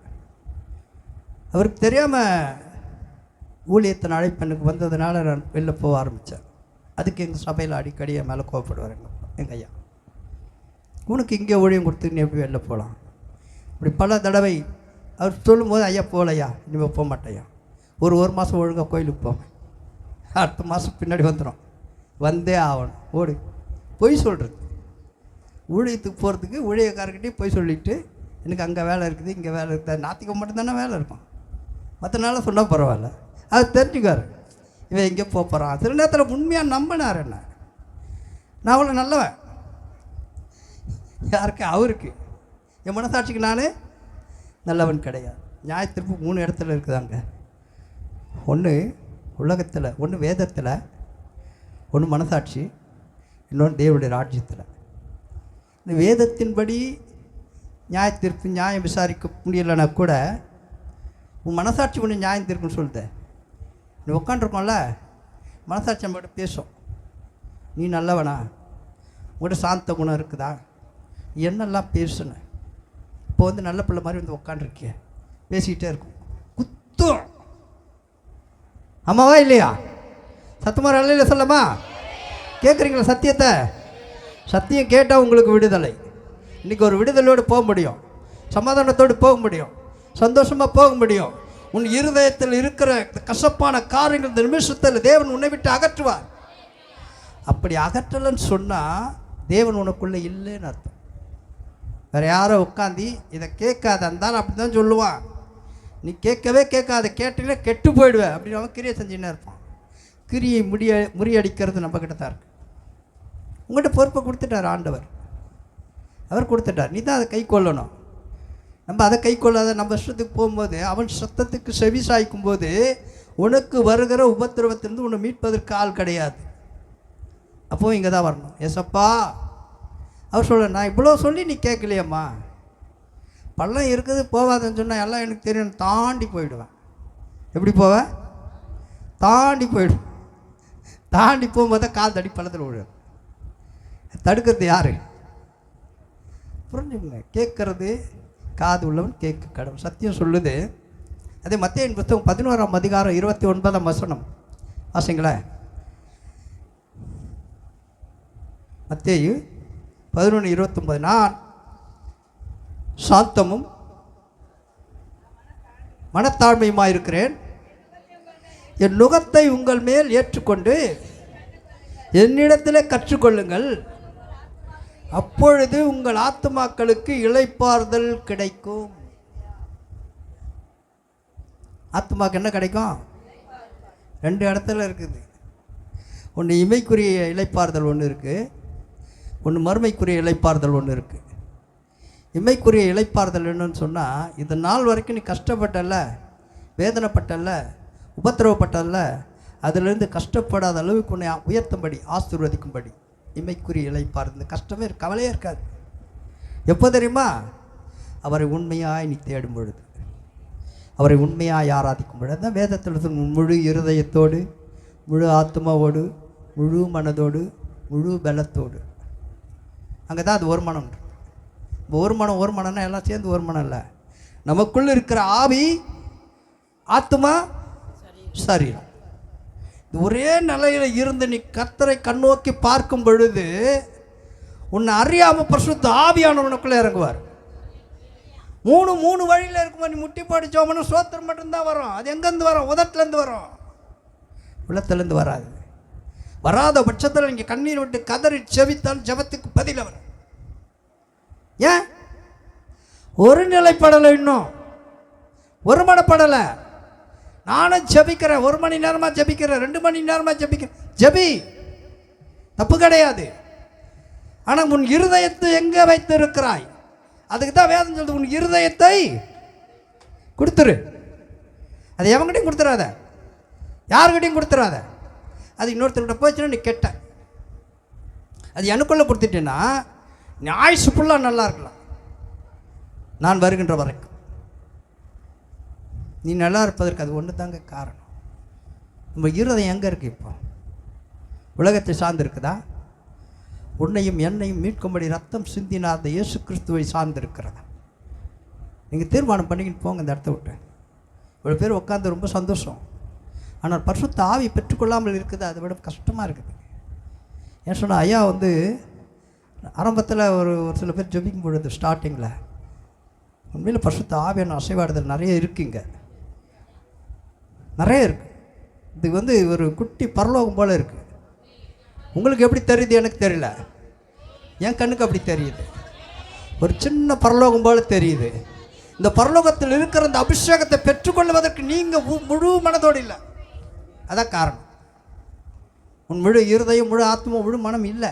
அவருக்கு தெரியாமல் ஊழியத்தின் அழைப்பு எனக்கு வந்ததுனால நான் வெளில போக ஆரம்பித்தேன். அதுக்கு எங்கள் சபையில் அடிக்கடி என் மேலே கோவப்படுவார் எங்கள் ஐயா. உனக்கு இங்கே ஊழியம் கொடுத்து நீ எப்படி வெளில போகலாம்? இப்படி பல தடவை அவர் சொல்லும்போது, ஐயா போகலையா, இனிமேல் போக மாட்டேயா, ஒரு மாதம் ஒழுங்காக கோயிலுக்கு போவேன், அடுத்த மாதம் பின்னாடி வந்துடும், வந்தே ஆகணும், ஓடு. பொய் சொல்கிறது, ஊழியத்துக்கு போகிறதுக்கு ஊழியக்காரர்கிட்டையும் பொய் சொல்லிவிட்டு எனக்கு அங்கே வேலை இருக்குது இங்கே வேலை இருக்குது, நாத்திகம் மட்டும்தானே வேலை இருக்கும், மற்ற நாளாக சொன்னால் பரவாயில்ல. அது தெரிஞ்சுக்காரு, இவன் எங்கே போகிறான். சில நேரத்தில் உண்மையாக நம்பினார் என்ன, நான் அவ்வளோ நல்லவன். யாருக்கு? அவருக்கு. என் மனசாட்சிக்கு நான் நல்லவன் கிடையாது. நியாயத்தீர்ப்பு 3 இடத்துல இருக்குதாங்க. ஒன்று உலகத்தில், ஒன்று வேதத்தில், ஒன்று மனசாட்சி, இன்னொன்று தேவனுடைய ராஜ்யத்தில். இந்த வேதத்தின்படி நியாயத்தீர்ப்பு நியாயம் விசாரிக்க முடியலைன்னா கூட உன் மனசாட்சி ஒன்று நியாயம் தீர்க்குன்னு சொல்லுது. நீ உட்காண்ட்ருக்கோம்ல, மனசாட்சி நம்மகிட்ட பேசும், நீ நல்லவனா, உங்கள்கிட்ட சாந்த குணம் இருக்குதா, என்னெல்லாம் பேசுன. இப்போ வந்து நல்ல பிள்ளை மாதிரி வந்து உட்காண்ட்ருக்கிய, பேசிக்கிட்டே இருக்கும், குத்தும். ஆமாவா இல்லையா? சத்தமாக அல்லையில சொல்லமா? கேட்குறீங்களா சத்தியத்தை? சத்தியம் கேட்டால் உங்களுக்கு விடுதலை. இன்றைக்கி ஒரு விடுதலையோடு போக முடியும், சமாதானத்தோடு போக முடியும், சந்தோஷமாக போக முடியும். உன் இருதயத்தில் இருக்கிற கசப்பான காரியங்கள் இந்த நிமிஷத்தில் தேவன் உன்னை விட்டு அகற்றுவார். அப்படி அகற்றலன்னு சொன்னால் தேவன் உனக்குள்ளே இல்லைன்னு அர்த்தம். வேறு யாரோ உட்காந்து இதை கேட்காத இருந்தாலும் அப்படி தான் சொல்லுவான். நீ கேட்கவே கேட்காத, கேட்டீங்கன்னா கெட்டு போயிடுவேன் அப்படின்னு அவன் கிரியை செஞ்சுன்னே இருப்பான். கிரியை முறியடிக்கிறது நம்மக்கிட்ட தான் இருக்குது. உங்கள்கிட்ட பொறுப்பை கொடுத்துட்டார் ஆண்டவர், அவர் கொடுத்துட்டார், நீ தான் அதை கை கொள்ளணும். நம்ம அதை கை கொள்ளாத நம்ம இஷ்டத்துக்கு போகும்போது, அவன் சத்தத்துக்கு செவி சாய்க்கும் போது உனக்கு வருகிற உபத்திரவத்திலிருந்து உன்னை மீட்பதற்கு ஆள் கிடையாது. அப்போ இங்கே தான் வரணும். ஏசப்பா, அவர் சொல்ல, நான் இவ்வளோ சொல்லி நீ கேட்கலையம்மா, பள்ளம் இருக்குது போவாதுன்னு சொன்னால் எல்லாம் எனக்கு தெரியும், தாண்டி போயிடுவேன். எப்படி போவேன்? தாண்டி போயிடுவேன். தாண்டி போகும்போது கால் தடி பள்ளத்தில் விழுவேன். தடுக்கிறது யார்? புரிஞ்சுங்க. கேட்கறது காது உள்ளவன் கேட்க கடவுள். சத்தியம் சொல்லுது. அதே மத்தேயு புத்தகம் 11ஆம் அதிகாரம் 29ஆம் வசனம் வாசிங்களேன். மத்தேயு 11:29. நான் சாந்தமும் மனத்தாழ்மையுமாய் இருக்கிறேன், என் நுகத்தை உங்கள் மேல் ஏற்றுக்கொண்டு என்னிடத்தில் கற்றுக்கொள்ளுங்கள், அப்பொழுது உங்கள் ஆத்துமாக்களுக்கு இளைப்பாறுதல் கிடைக்கும். ஆத்துமாக்கு என்ன கிடைக்கும்? 2 இடத்துல இருக்குது. ஒன்று இமைக்குரிய இளைப்பாறுதல் ஒன்று இருக்குது, ஒன்று மறுமைக்குரிய இளைப்பாறுதல் ஒன்று இருக்குது. இமைக்குரிய இளைப்பாறுதல் என்னன்னு சொன்னால், இந்த நாள் வரைக்கும் நீ கஷ்டப்பட்டல, வேதனைப்பட்டல, உபத்திரவப்பட்டல, அதிலிருந்து கஷ்டப்படாத அளவுக்கு உன்னை உயர்த்தும்படி, ஆசீர்வதிக்கும்படி இமைக்குரிய இளைப்பாறுதல். இந்த கஷ்டமே கவலையே இருக்காது. எப்போ தெரியுமா? அவரை உண்மையாய் நீ தேடும் பொழுது, அவரை உண்மையாய் ஆராதிக்கும் பொழுது. தான் வேதத்தில் முழு இருதயத்தோடு, முழு ஆத்மாவோடு, முழு மனதோடு, முழு பலத்தோடு. அங்கே தான் அது ஒரு மனம். ஒரு மனம்னா எல்லாம் சேர்ந்து ஒரு மனம் இல்லை. நமக்குள்ள இருக்கிற ஆவி, ஆத்மா, சரீரம், ஒரே நிலையில் இருந்து நீ கர்த்தரை கண்ணோக்கி பார்க்கும் பொழுது உன்னை அறியாமல் பரிசுத்த ஆவியானவனுக்குள்ளே இறங்குவார். 3 வழியில் இருக்கும்போது நீ முட்டி படித்தோம்னா சோத்திரம் மட்டும்தான் வரும். அது எங்கேருந்து வரும்? உதட்டிலேருந்து வரும், உள்ளத்துலேருந்து வராது. வராத பட்சத்தில் நீங்கள் கண்ணீர் விட்டு கதறி செவித்தால் ஜபத்துக்கு பதில் வரும். ஏன்? ஒரு நிலைப்படலை, இன்னும் ஒரு மனப்படலை. நானும் ஜபிக்கிறேன், 1 மணி நேரமாக ஜபிக்கிறேன், 2 மணி நேரமாக ஜபிக்கிறேன். ஜபி, தப்பு கிடையாது. ஆனால் உன் இருதயத்தை எங்கே வைத்து இருக்கிறாய்? அதுக்கு தான் வேதம் சொல்லுது, உன் இருதயத்தை கொடுத்துரு. அது எவங்கிட்டையும் கொடுத்துடாத, யாருக்கிட்டையும் கொடுத்துடாத. அது இன்னொருத்தர்கிட்ட போச்சுன்னா நீ கெட்ட. அது எனக்குள்ளே கொடுத்துட்டேன்னா நீ ஆயுசு ஃபுல்லாக நல்லா இருக்கலாம், நான் வருகின்ற வரைக்கும். நீ நல்லா இருப்பதற்கு அது ஒன்று தாங்க காரணம். நம்ம இருதயம் எங்கே இருக்குது? இப்போ உலகத்தை சார்ந்திருக்குதா? உன்னையும் என்னையும் மீட்கும்படி ரத்தம் சிந்தின அந்த இயேசு கிறிஸ்துவை சார்ந்திருக்கிறதா? நீங்கள் தீர்மானம் பண்ணிக்கிட்டு போங்க இந்த இடத்த விட்டு. இவ்வளோ பேர் உட்காந்து ரொம்ப சந்தோஷம். ஆனால் பரிசுத்த ஆவி பெற்றுக்கொள்ளாமல் இருக்குது, அதை விட கஷ்டமாக இருக்குது. ஏன் சொன்னால் ஐயா வந்து ஆரம்பத்தில் ஒரு சில பேர் ஜெபிக்கும் பொழுது ஸ்டார்டிங்கில் உண்மையில் பரிசுத்த ஆவியான அசைவாடுதல் நிறைய இருக்குங்க, நிறைய இருக்குது. இது வந்து ஒரு குட்டி பரலோகம் போல் இருக்குது. உங்களுக்கு எப்படி தெரியுது எனக்கு தெரியல, என் கண்ணுக்கு அப்படி தெரியுது. ஒரு சின்ன பரலோகம் போல் தெரியுது. இந்த பரலோகத்தில் இருக்கிற இந்த அபிஷேகத்தை பெற்றுக்கொள்வதற்கு நீங்கள் முழு மனதோடு இல்லை. அதான் காரணம். உன் முழு இருதயம், முழு ஆத்மா, முழு மனம் இல்லை,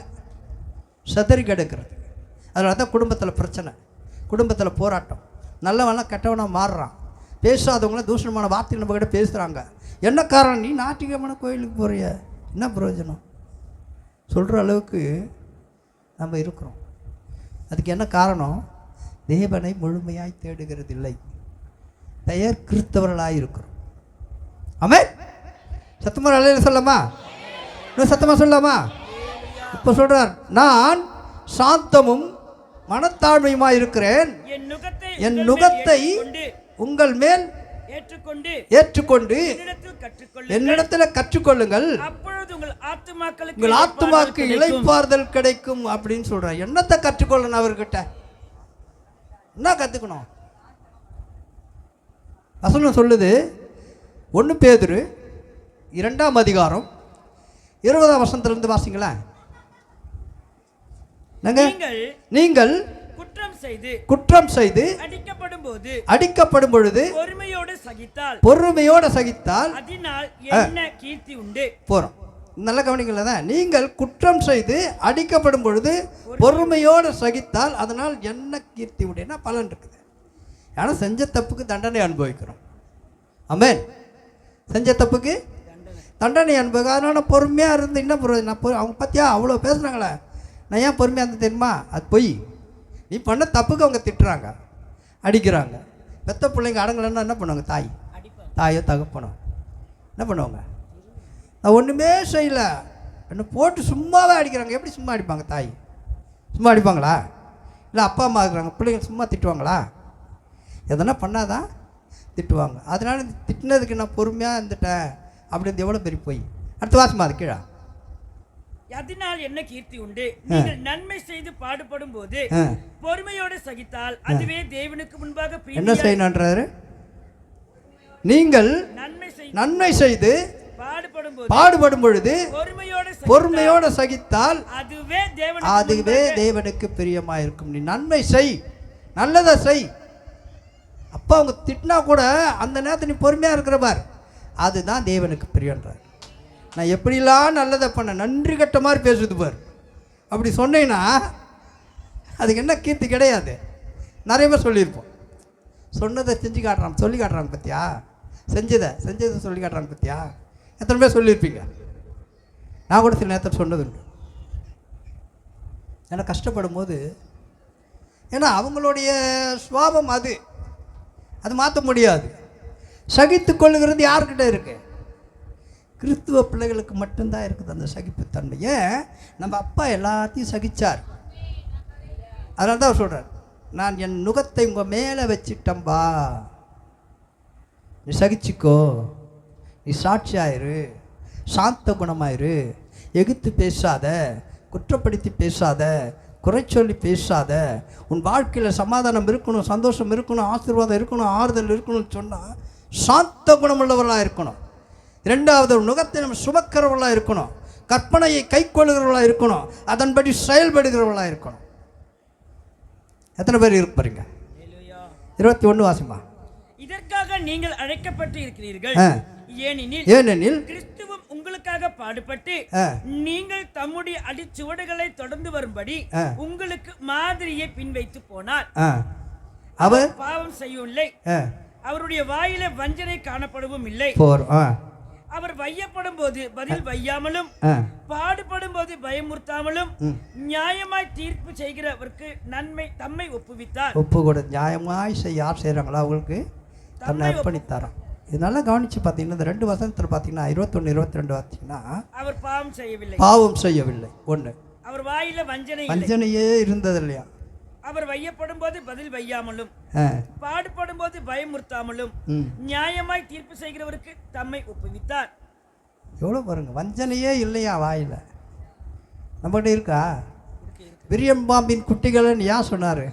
சதறி கிடக்கிறது. அதனால தான் குடும்பத்தில் பிரச்சனை, குடும்பத்தில் போராட்டம், நல்லவனா கெட்டவனாக மாறுறான், பேசாதவங்களாம் தூஷணமான வார்த்தை நம்ம கிட்ட பேசுகிறாங்க. என்ன காரணம்? நீ ஞாயிற்றுக்கிழமை கோயிலுக்கு போகிறிய, என்ன பிரயோஜனம் சொல்கிற அளவுக்கு நம்ம இருக்கிறோம். அதுக்கு என்ன காரணம்? தேவனை முழுமையாய் தேடுகிறதில்லை, பெயர் கிறிஸ்தவர்களாக இருக்கிறோம். ஆமென். சத்தமாக அலையில சொல்லலாமா? இன்னும் சத்தமாக சொல்லலாமா? இப்போ சொல்கிறார், நான் சாந்தமும் மனத்தாழ்மையுமாய் இருக்கிறேன், என் நுகத்தை உங்கள் மேல் ஏற்றுக்கொண்டு என்னிடத்தில் கற்றுக்கொள்ளுங்கள், உங்கள் ஆத்துமாக்கு இளைப்பாறுதல் கிடைக்கும் அப்படின்னு சொல்கிறார். என்னத்தை கற்றுக்கொள்ளணும்? அவர்கிட்ட என்ன கற்றுக்கணும்? வசனம் சொல்லுது, 1 பேதுரு 2ஆம் அதிகாரம் 20ஆம் வசனத்திலிருந்து வாசிங்களேன். நீங்கள் குற்றம் செய்து அடிக்கப்படும் பொழுது பொறுமையோடு சகித்தால் போறோம். நல்ல கவனிக்கல தான். நீங்கள் குற்றம் செய்து அடிக்கப்படும் பொழுது பொறுமையோடு சகித்தால் அதனால் என்ன கீர்த்தி உடையனா பலன் இருக்குது. ஏன்னா செஞ்ச தப்புக்கு தண்டனை அனுபவிக்கிறோம். ஆமென். செஞ்ச தப்புக்கு தண்டனை அனுபவிக்க. அதனால நான் பொறுமையாக இருந்து என்ன பிரயோஜனம்? அவங்க பற்றியா அவ்வளோ பேசுகிறாங்களே, நான் ஏன் பொறுமையாக இருந்து தெரியுமா? அது பொய். நீ பண்ண தப்புக்கு அவங்க திட்டுறாங்க, அடிக்கிறாங்க. பெத்த பிள்ளைங்க அடங்கலைன்னா என்ன பண்ணுவாங்க? தாயோ தகப்பனோ என்ன பண்ணுவாங்க? நான் ஒன்றுமே செய்யலை, என்ன போட்டு சும்மாவே அடிக்கிறாங்க. எப்படி சும்மா அடிப்பாங்க? தாய் சும்மா அடிப்பாங்களா? இல்லை அப்பா அம்மா இருக்கிறாங்க, பிள்ளைங்க சும்மா திட்டுவாங்களா? எதனா பண்ணாதான் திட்டுவாங்க. அதனால திட்டினதுக்கு நான் பொறுமையாக இருந்துட்டேன் அப்படின்னு எவ்வளோ பெரிய போய். அடுத்த வாசமா அது கீழே, அதனால் என்ன கீர்த்தி உண்டு? நீங்கள் நன்மை செய்து பாடுபடும் போது பொறுமையோடு சகித்தால் அதுவே தேவனுக்கு முன்பாக என்ன செய்யணுன்றாரு? நீங்கள் நன்மை செய்து பாடுபடும் பொழுது பொறுமையோடு சகித்தால் அதுவே தேவனுக்கு பிரியமாயிருக்கும். நீ நன்மை செய், நல்லதை செய். அப்பா அவங்க திட்டினா கூட அந்த நேரத்தில் நீ பொறுமையாக இருக்கிற பார், அதுதான் தேவனுக்கு பிரியன்றார். நான் எப்படிலாம் நல்லதை பண்ண, நன்றி கட்ட மாதிரி பேசுது பார், அப்படி சொன்னீங்கன்னா அதுக்கு என்ன கீர்த்தி கிடையாது. நிறைய பேர் சொல்லியிருப்போம், சொன்னதை செஞ்சு காட்டுறான், சொல்லி காட்டுறாங்க பற்றியா, செஞ்சதை சொல்லி காட்டுறாங்க பற்றியா. எத்தனை பேர் சொல்லியிருப்பீங்க? நான் கூட சில நேரத்தில் சொன்னதுண்டு. ஏன்னா கஷ்டப்படும் போது, ஏன்னா அவங்களுடைய சுவாபம் அது மாற்ற முடியாது. சகித்து கொள்ளுகிறது யார்கிட்ட இருக்கு? கிறிஸ்துவ பிள்ளைகளுக்கு மட்டும்தான் இருக்குது அந்த சகிப்புத்தன்மை. ஏன்? நம்ம அப்பா எல்லாத்தையும் சகிச்சார். அதனால தான் அவர் சொல்கிறார், நான் என் நுகத்தை உங்கள் மேலே வச்சிட்டம்பா, நீ சகிச்சிக்கோ, நீ சாட்சியாயிரு, சாந்த குணமாயிரு, எகுத்து பேசாத, குற்றப்படுத்தி பேசாத, குறை சொல்லி பேசாத, உன் வாழ்க்கையில் சமாதானம் இருக்கணும், சந்தோஷம் இருக்கணும், ஆசீர்வாதம் இருக்கணும், ஆறுதல் இருக்கணும்னு சொன்னால் சாந்த குணமுள்ளவர்களாக இருக்கணும். 2வது நுகத்தை நம்ம சுமக்கிறவர்களாக இருக்கணும், கற்பனையை கை கொள்ளுகிறவர்களாக இருக்கணும், அதன்படி செயல்படுகிறவர்களாக இருக்கணும். எத்தனை பேர் இருப்பாருங்க? 21 வாசிமா. இதற்காக நீங்கள் அழைக்கப்பட்டு இருக்கிறீர்கள், ஏனெனில் கிறிஸ்துவும் உங்களுக்காக பாடுபட்டு நீங்கள் தம்முடைய அடிச்சுவடுகளை தொடர்ந்து வரும்படி உங்களுக்கு மாதிரியை பின்வைத்து போனார். அவர் பாவம் செய்யவில்லை, அவருடைய வாயில வஞ்சனை காணப்படவும் இல்லை. அவர் வையப்படும் போது பதில் வையாமலும் பாடுபடும் போது பயமுறுத்தாமலும் நியாயமாய் தீர்ப்பு செய்கிறவருக்கு தம்மை ஒப்புவித்தார். ஒப்பு கூட நியாயமாய் யார் செய்கிறாங்களோ அவங்களுக்கு தன்னை அர்ப்பணித்தாராம். இது நல்லா கவனித்து பார்த்தீங்கன்னா இந்த 2 வசனத்தில் பார்த்தீங்கன்னா 21, 22 பார்த்தீங்கன்னா அவர் பாவம் செய்யவில்லை. பாவம் செய்யவில்லை. ஒன்று, அவர் வாயில வஞ்சனை இல்லை. வஞ்சனையே இருந்தது இல்லையா? அவர் வையப்படும் போது பதில் வையாமலும் பாடுபடும் போது பயமுறுத்தாமலும் நியாயமாய் தீர்ப்பு செய்கிறவருக்கு தம்மை ஒப்புவித்தார். எவ்வளோ பாருங்க, வஞ்சனையே இல்லையா வாயில்? நம்மகிட்ட இருக்கா? விரியம் பாம்பின் குட்டிகள்னு ஏன் சொன்னார்?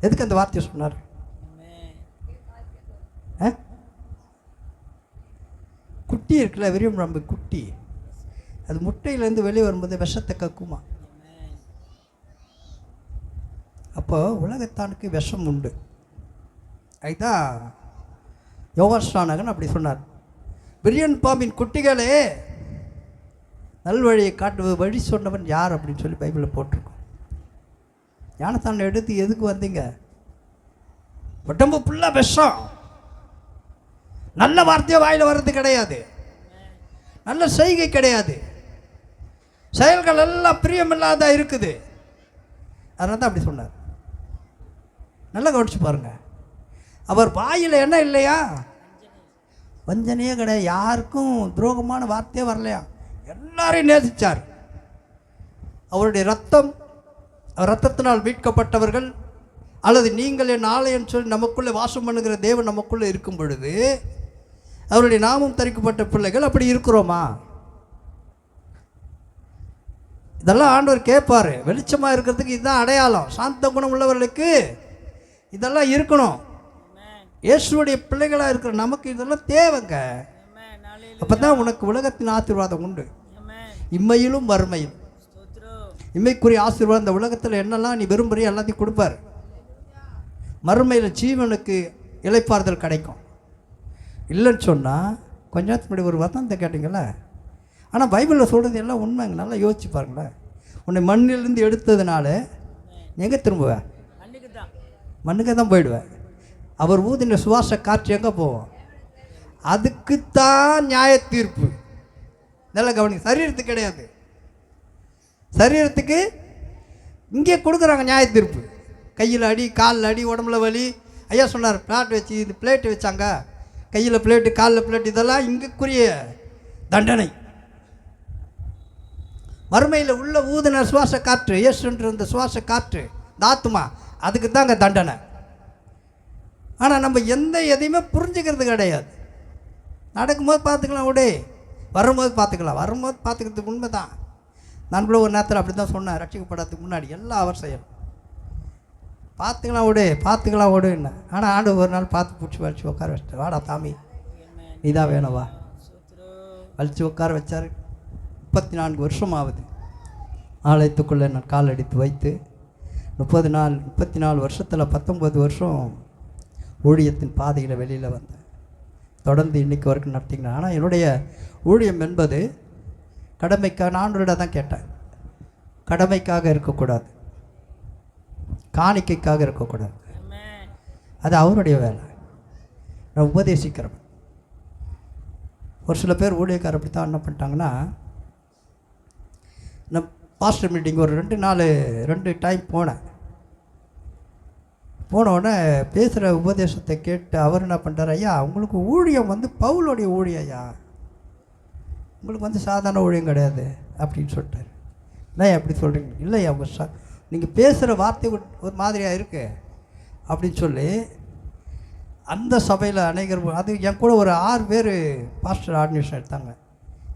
எதுக்கு அந்த வார்த்தையை சொன்னார்? குட்டி இருக்குல்ல, விரியம் பாம்பு குட்டி, அது முட்டையிலேருந்து வெளியே வரும்போது விஷத்தை கக்குமா. அப்போ உலகத்தானுக்கு விஷம் உண்டு. அதுதான் யோகாஸ்தானகன் அப்படி சொன்னார். விரியன் பாம்பின் குட்டிகளே நல்வழியை காட்டு வழி சொன்னவன் யார் அப்படின்னு சொல்லி பைபிளில் போட்டிருக்கோம். ஞானஸ்தானம் எடுத்து எதுக்கு வந்தீங்க? உடம்பு ஃபுல்லாக விஷம். நல்ல வார்த்தையை வாயில் வர்றது கிடையாது, நல்ல செய்கை கிடையாது, செயல்கள் எல்லாம் பிரியமில்லாத இருக்குது. அதனால தான் அப்படி சொன்னார். நல்லா கவனிச்சு பாருங்க. அவர் வாயில் என்ன இல்லையா? வஞ்சனையே கிடையாது. யாருக்கும் துரோகமான வார்த்தையே வரலையா? எல்லாரையும் நேசித்தார். அவருடைய ரத்தம், அவர் ரத்தத்தினால் மீட்கப்பட்டவர்கள் அல்லது நீங்கள் என் ஆலயம் சொல்லி நமக்குள்ளே வாசம் பண்ணுகிற தேவன் நமக்குள்ளே இருக்கும் பொழுது அவருடைய நாமம் தரிக்கப்பட்ட பிள்ளைகள் அப்படி இருக்கிறோமா? இதெல்லாம் ஆண்டவர் கேட்பார். வெளிச்சமாக இருக்கிறதுக்கு இதுதான் அடையாளம். சாந்த குணம் உள்ளவர்களுக்கு இதெல்லாம் இருக்கணும். இயேசுடைய பிள்ளைகளாக இருக்கிற நமக்கு இதெல்லாம் தேவைங்க. அப்போ தான் உனக்கு உலகத்தின் ஆசீர்வாதம் உண்டு, இம்மையிலும் வறுமையும். இம்மைக்குரிய ஆசீர்வாதம் இந்த உலகத்தில் என்னெல்லாம் நீ விரும்புறியோ எல்லாத்தையும் கொடுப்பார். மறுமையில் ஜீவனுக்கு இளைப்பாறுதல் கிடைக்கும். இல்லைன்னு சொன்னால் கொஞ்ச நேரத்துக்கு முன்னாடி ஒரு வசனத்தை கேட்டிங்கள, ஆனால் பைபிளில் சொல்கிறது எல்லாம் உண்மைங்க. நல்லா யோசிச்சு பாருங்களேன். உன்னை மண்ணிலிருந்து எடுத்ததுனால எங்கே திரும்புவேன்? மண்ணுக்கு தான் போயிடுவேன். அவர் ஊதின சுவாச காற்று எங்கே போவோம்? அதுக்குத்தான் நியாய தீர்ப்பு. நல்லா கவனிங்க. சரீரத்துக்கு கிடையாது. சரீரத்துக்கு இங்கே கொடுக்குறாங்க நியாய தீர்ப்பு. கையில் அடி, காலில் அடி, உடம்புல வலி. ஐயா சொன்னார், பிளாட் வச்சு இது பிளேட்டு வச்சாங்க, கையில் பிளேட்டு, காலில் பிளேட்டு, இதெல்லாம் இங்குக்குரிய தண்டனை. மறுமையில் உள்ள ஊதின சுவாச காற்று, இயேசுன்ற இந்த சுவாச காற்று, தாத்துமா, அதுக்கு தாங்க தண்டனை. ஆனால் நம்ம எதையுமே புரிஞ்சுக்கிறது கிடையாது. நடக்கும்போது பார்த்துக்கலாம், விடு, வரும்போது பார்த்துக்கலாம். வரும்போது பார்த்துக்கிறதுக்கு உண்மை தான். நான் கூட ஒரு நேரத்தில் அப்படி தான் சொன்னேன். ரட்சிக்கப்படாததுக்கு முன்னாடி எல்லாம் அவர் செய்யணும். பார்த்துக்கலாம் விடு, பார்த்துக்கலாம் விடுன்னு. ஆனால் ஆண்டு ஒரு நாள் பார்த்து பிடிச்சி வலிச்சு உட்கார வச்சிட்டு, வாடா தாமி, நீ தான் வேணவா வலிச்சு உட்கார வச்சார். 34 வருஷம் ஆகுது. ஆலயத்துக்குள்ளே நான் கால் அடித்து வைத்து 34 வருஷத்தில் 19 வருஷம் ஊழியத்தின் பாதையில் வெளியில் வந்தேன். தொடர்ந்து இன்றைக்கி வரைக்கும் நடத்திங்கன்னா. ஆனால் என்னுடைய ஊழியம் என்பது கடமைக்காக, நான் ஆண்டவரிட தான் கேட்டேன், கடமைக்காக இருக்கக்கூடாது, காணிக்கைக்காக இருக்கக்கூடாது. அது அவருடைய வேலை. நான் உபதேசிக்கிறேன். ஒரு சில பேர் ஊழியக்காரர் அப்படி தான் என்ன பண்ணிட்டாங்கன்னா, நான் பாஸ்டர் மீட்டிங் ஒரு 2 டைம் போனேன். போனவுடனே பேசுகிற உபதேசத்தை கேட்டு அவர் என்ன பண்ணுறார், ஐயா உங்களுக்கு ஊழியம் வந்து பவுலோடைய ஊழியம் ஐயா, உங்களுக்கு வந்து சாதாரண ஊழியம் கிடையாது அப்படின்னு சொல்லிட்டார். நான் எப்படி சொல்கிறீங்க? இல்லை ஐயா, நீங்கள் பேசுகிற வார்த்தை ஒரு மாதிரியாக இருக்கு அப்படின்னு சொல்லி அந்த சபையில் அநேகர், அது என் கூட ஒரு 6 பேர் பாஸ்டர் ஆர்டினேஷன் எடுத்தாங்க.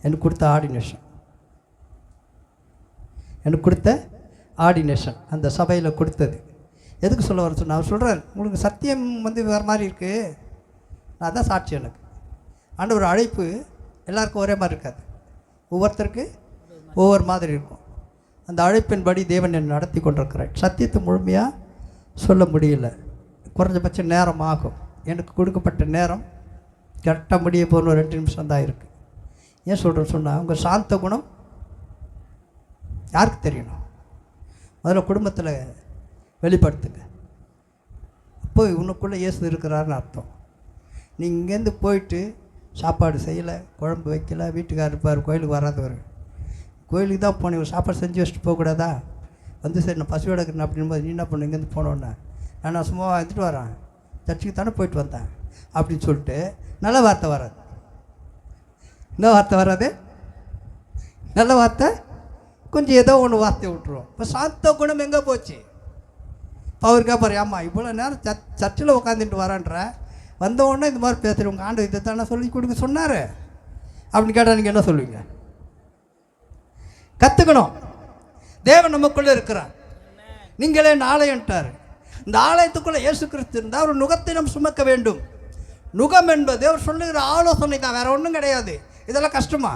எனக்கு கொடுத்த ஆர்டினேஷன் அந்த சபையில் கொடுத்தது. எதுக்கு சொல்ல வர சொன்ன, அவர் சொல்கிறார், உங்களுக்கு சத்தியம் வந்து வேறு மாதிரி இருக்குது, நான் தான் சாட்சி. எனக்கு ஆண்ட ஒரு அழைப்பு எல்லாருக்கும் ஒரே மாதிரி இருக்காது, ஒவ்வொருத்தருக்கு ஒவ்வொரு மாதிரி இருக்கும். அந்த அழைப்பின்படி தேவன் என்னை நடத்தி கொண்டிருக்கிறேன். சத்தியத்தை முழுமையாக சொல்ல முடியல, குறைஞ்சபட்ச நேரம் ஆகும். எனக்கு கொடுக்கப்பட்ட நேரம் கரெக்டாக முடிய போகிற 2 நிமிஷம் தான் இருக்குது. ஏன் சொல்கிறேன்னு சொன்னால், உங்கள் சாந்த குணம் யாருக்கு தெரியணும்? முதல்ல குடும்பத்தில் வெளிப்படுத்துங்க. அப்போ உனக்குள்ளே இயேசு இருக்கிறாருன்னு அர்த்தம். நீ இங்கேருந்து போயிட்டு சாப்பாடு செய்யலை, குழம்பு வைக்கலை, வீட்டுக்காரர் இருப்பார், கோயிலுக்கு வராதவர், கோயிலுக்கு தான் போனேன், சாப்பாடு செஞ்சு வச்சுட்டு போகக்கூடாதா? வந்து சரி நான் பசியோட இருக்கிறேன் அப்படின்போது நீ என்ன பண்ணு, இங்கேருந்து போனோன்னே நான் சும்மா எடுத்துகிட்டு வரேன், சர்ச்சுக்கு தானே போயிட்டு வந்தேன், அப்படின்னு சொல்லிட்டு நல்ல வார்த்தை வராது. என்ன வார்த்தை வராது? நல்ல வார்த்தை கொஞ்சம் ஏதோ ஒன்று வார்த்தையை விட்டுருவோம். இப்போ சாந்த குணம் எங்கே போச்சு? இப்போ அவர் கேட்பார், ஆமா இவ்வளோ நேரம் சர்ச்சில் உட்காந்துட்டு வரான்ற, வந்த உடனே இந்த மாதிரி பேசுகிறேன், உங்கள் ஆண்டு இதை தானே சொல்லி கொடுக்க சொன்னார் அப்படின்னு கேட்டால் நீங்கள் என்ன சொல்லுவீங்க? கற்றுக்கணும். தேவன் நமக்குள்ளே இருக்கிறார். நீங்களே ஆலயம்ட்டார். இந்த ஆலயத்துக்குள்ளே இயேசு கிறிஸ்து இருந்தால் ஒரு நுகத்தை நம்ம சுமக்க வேண்டும். நுகம் என்பது அவர் சொல்லுகிற ஆலோசனை தான், வேறு ஒன்றும் கிடையாது. இதெல்லாம் கஷ்டமா?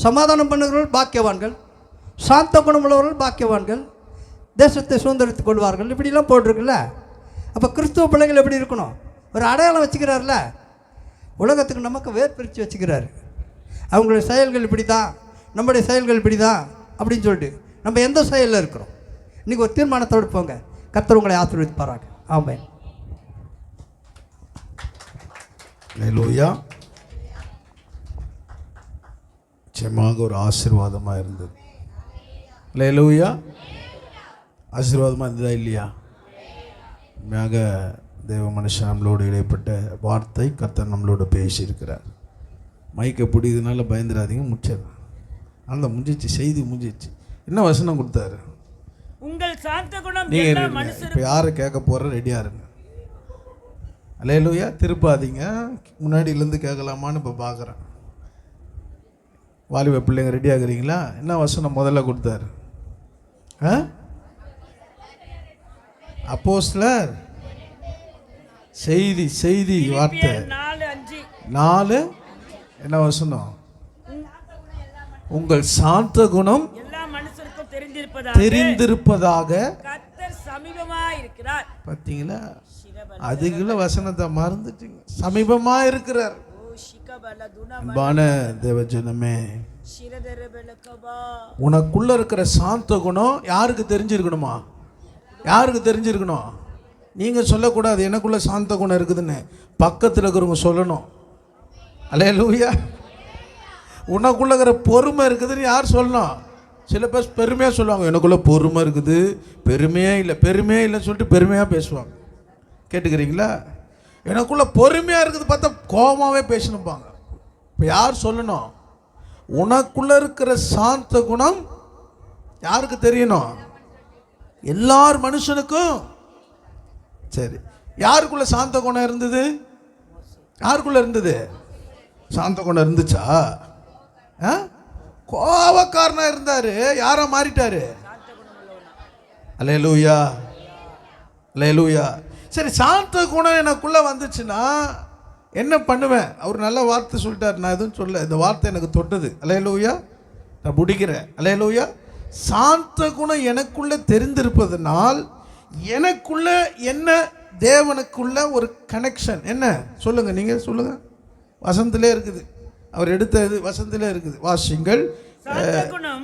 சமாதானம் பண்ணுகிறவர்கள் பாக்கியவான்கள், சாந்த குணமுள்ளவர்கள் பாக்கியவான்கள், தேசத்தை சுதந்திரத்துக் கொள்வார்கள், இப்படிலாம் போட்டிருக்குல்ல. அப்போ கிறிஸ்துவ பிள்ளைகள் எப்படி இருக்கணும்? ஒரு அடையாளம் வச்சுக்கிறார்ல, உலகத்துக்கு நமக்கு வேர் பிரித்து வச்சுக்கிறாரு. அவங்களுடைய செயல்கள் இப்படி தான், நம்முடைய செயல்கள் இப்படி தான் அப்படின்னு சொல்லிட்டு நம்ம எந்த செயலில் இருக்கிறோம்? இன்றைக்கி ஒரு தீர்மானத்தோடு போங்க. கர்த்தர் உங்களை ஆசீர்வதிப்பாராக. ஆமென். அல்லேலூயா. நிச்சயமாக ஒரு ஆசீர்வாதமாக இருந்தது. அல்லேலூயா. ஆசீர்வாதமாக இருந்ததா இல்லையா? உண்மையாக தேவ மனுஷன் நம்மளோடு இடைப்பட்ட வார்த்தை கர்த்தர் நம்மளோட பேசியிருக்கிறார். மைக்கை பிடிக்கிறதுனால பயந்துடாதீங்க, முடிச்சிடலாம். அந்த முடிஞ்சிச்சு, செய்தி முடிஞ்சிச்சு. என்ன வசனம் கொடுத்தாரு? உங்கள் சாந்த குணம் நீங்கள் எல்லா இப்போ மனுஷருக்கும். யாரை கேட்க போகிற ரெடியாக இருங்க. அல்லேலூயா. திருப்பாதீங்க, முன்னாடியிலேருந்து கேட்கலாமான்னு இப்போ பார்க்குறேன். வாலிப பிள்ளைங்க ரெடி ஆகுறீங்களா? என்ன வசனம் முதல்ல கொடுத்தாரு? அப்போஸ்தலர் செய்தி வார்த்தை 4 என்ன வசனம்? உங்கள் சாந்த குணம் எல்லா மனுஷருக்கும் தெரிந்திருப்பதாக கர்த்தர் சமீபமாய் இருக்கிறார். பார்த்தீங்களா? அதுக்குள்ள வசனத்தை மறந்துட்டீங்க. சமீபமா இருக்கிறார். அன்பான தேவஜனமே, உனக்குள்ள இருக்கிற சாந்த குணம் யாருக்கு தெரிஞ்சிருக்கணுமா? யாருக்கு தெரிஞ்சிருக்கணும்? நீங்கள் சொல்லக்கூடாது எனக்குள்ள சாந்த குணம் இருக்குதுன்னு, பக்கத்தில் இருக்கிறவங்க சொல்லணும். அல்லேலூயா. உனக்குள்ள இருக்கிற பொறுமை இருக்குதுன்னு யார் சொல்லணும்? சில பேர் பெருமையாக சொல்லுவாங்க, எனக்குள்ள பொறுமை இருக்குது, பெருமையே இல்லைன்னு சொல்லிட்டு பெருமையாக பேசுவாங்க. கேட்டுக்கிறீங்களா? எனக்குள்ள பொறுமையாக இருக்குது பார்த்தா கோபமாகவே பேசணும்பாங்க. இப்போ யார் சொல்லணும்? உனக்குள்ள இருக்கிற சாந்த குணம் யாருக்கு தெரியணும்? எல்லார் மனுஷனுக்கும். சரி, யாருக்குள்ள சாந்த குணம் இருந்தது? யாருக்குள்ள இருந்தது சாந்த குணம்? இருந்துச்சா? கோபக்காரனா இருந்தாரு, யாரா மாறிட்டாரு? அல்லேலூயா, அல்லேலூயா. சரி, சாந்த குணம் எனக்குள்ள வந்துச்சுன்னா என்ன பண்ணுவேன்? அவர் நல்ல வார்த்தை சொல்லிட்டார், நான் எதுவும் சொல்ல, இந்த வார்த்தை எனக்கு தொட்டது. அல்லேலூயா, நான் முடிக்கிறேன். அல்லேலூயா. சாந்த குணம் எனக்குள்ள தெரிந்திருப்பதனால் எனக்குள்ள என்ன, தேவனுக்குள்ள ஒரு கனெக்ஷன் என்ன? சொல்லுங்க, நீங்க சொல்லுங்க. வசனத்திலே இருக்குது, அவர் எடுத்தது வசனத்திலே இருக்குது. வாசிங்கள்,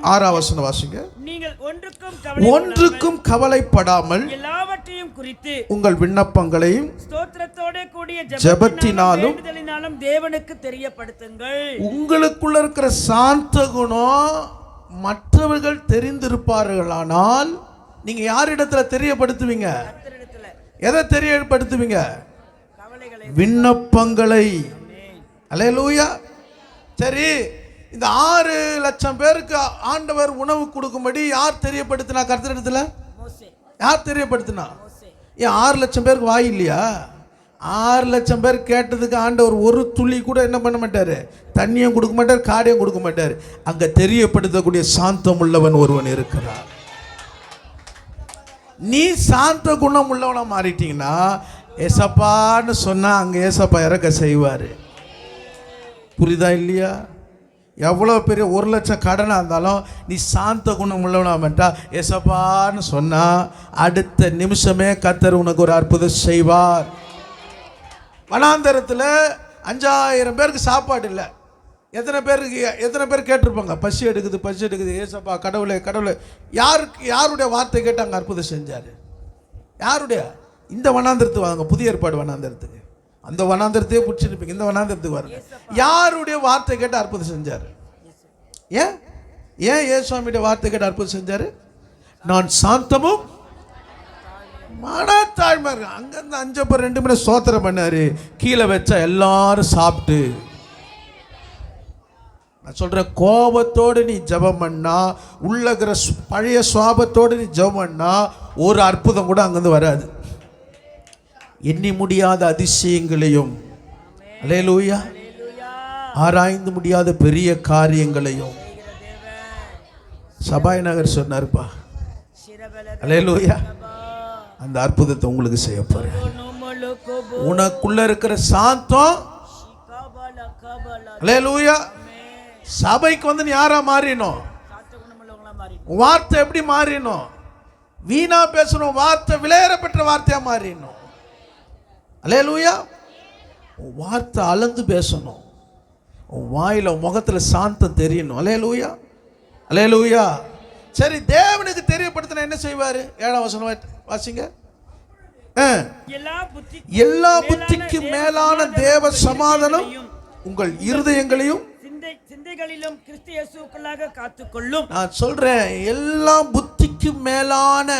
6ஆம் வசனம் வாசிங்க. நீங்கள் ஒன்றுக்கும் கவலைப்படாமல் எல்லாவற்றையும் குறித்து உங்கள் விண்ணப்பங்களையும் ஸ்தோத்திரத்தோட கூடிய ஜெபத்தினாலும் தேவனுக்கு தெரியப்படுத்துங்கள். உங்களுக்குள்ள இருக்கிற சாந்த குணம் மற்றவர்கள் தெரிந்திருப்பார்களானால் நீங்க யாரிடத்துல தெரியப்படுத்துவீங்க? எதை தெரியப்படுத்துவீங்க? விண்ணப்பங்களை. அல்லேலூயா. சரி, இந்த 6 லட்சம் பேருக்கு ஆண்டவர் உணவு கொடுக்கும்படி யார் தெரியப்படுத்தினா? கர்த்தரிடத்துல யார் தெரியப்படுத்தினா? ஏன் 6 லட்சம் பேருக்கு வாய் இல்லையா? 6 லட்சம் பேர் கேட்டதுக்கு ஆண்டவர் ஒரு துளி கூட என்ன பண்ண மாட்டாரு? தண்ணியும் கொடுக்க மாட்டார், காடையும் கொடுக்க மாட்டார். அங்க தெரியப்படுத்தக்கூடிய சாந்தம் உள்ளவன் ஒருவன் இருக்கிறார். நீ சாந்த குணம் உள்ளவனா மாறிட்டீங்கன்னா ஏசப்பான்னு சொன்னா அங்க ஏசப்பா இறக்க செய்வாரு. புரியுதா இல்லையா? எவ்வளோ பெரிய 1 லட்சம் கடனாக இருந்தாலும் நீ சாந்த குணம் உள்ளவனாமட்டா ஏசப்பான்னு சொன்னா அடுத்த நிமிஷமே கர்த்தர் உனக்கு ஒரு அற்புதம் செய்வார். வனாந்தரத்தில் 5000 பேருக்கு சாப்பாடு இல்லை. எத்தனை பேர் கேட்டிருப்பாங்க, பசி எடுக்குது, ஏசப்பா கடவுளே. யாருடைய வார்த்தை கேட்டு அங்கே அற்புதம் செஞ்சார்? யாருடைய? இந்த வனாந்தரத்துக்கு வாங்க, புதிய ஏற்பாடு வனாந்தரத்துக்கு. அந்த வனாந்தரத்தையே பிடிச்சிருப்பீங்க, இந்த வனாந்தரத்துக்கு வரல. யாருடைய வார்த்தை கேட்டு அற்புதம் செஞ்சார்? ஏன் ஏசுவாமியுடைய வார்த்தை கேட்டு அற்புதம் செஞ்சார்? நான் சாந்தமும் மனத்தாழ்மை தாழ்மை இருக்கு. அங்கேருந்து 5 2 மணி சோத்திரம் பண்ணாரு. கீழே வச்சா எல்லாரும் சாப்பிட்டு. நான் சொல்கிறேன், கோபத்தோடு நீ ஜெபம் பண்ணா, உள்ளகிற பழைய சுவாபத்தோடு நீ ஜெபம் பண்ணா ஒரு அற்புதம் கூட அங்கேருந்து வராது. எண்ணி முடியாத அதிசயங்களையும், அல்லேலூயா, ஆராய்ந்து முடியாத பெரிய காரியங்களையும் சபாய் நகர் சொன்னார்ப்பா. அல்லேலூயா. அந்த அற்புதத்தை உங்களுக்கு செய்ய போறேன். உனக்குள்ள இருக்கிற சாந்தம், அல்லேலூயா, சபைக்கு வந்து நீ யாரா மாறினோம்? வார்த்தை எப்படி மாறினோம்? வீணா பேசணும் வார்த்தை விலையேற பெற்ற வார்த்தையா மாறினோம். அல்லேலூயா. வார்த்தை அளந்து பேசணும். வாயில முகத்துல சாந்தம் தெரியணும். அல்லேலூயா, அல்லேலூயா. சரி, தேவனுக்கு தெரியப்படுத்தின என்ன செய்வாரு? 7ஆம் வசனம் வாசிங்க. எல்லா புத்திக்கு மேலான தேவ சமாதானம் உங்கள் இருதயங்களையும் சிந்தைகளிலும் கிறிஸ்து இயேசுவுக்குள்ளாக காத்துக்கொள்ளும். நான் சொல்றேன், எல்லா புத்திக்கு மேலான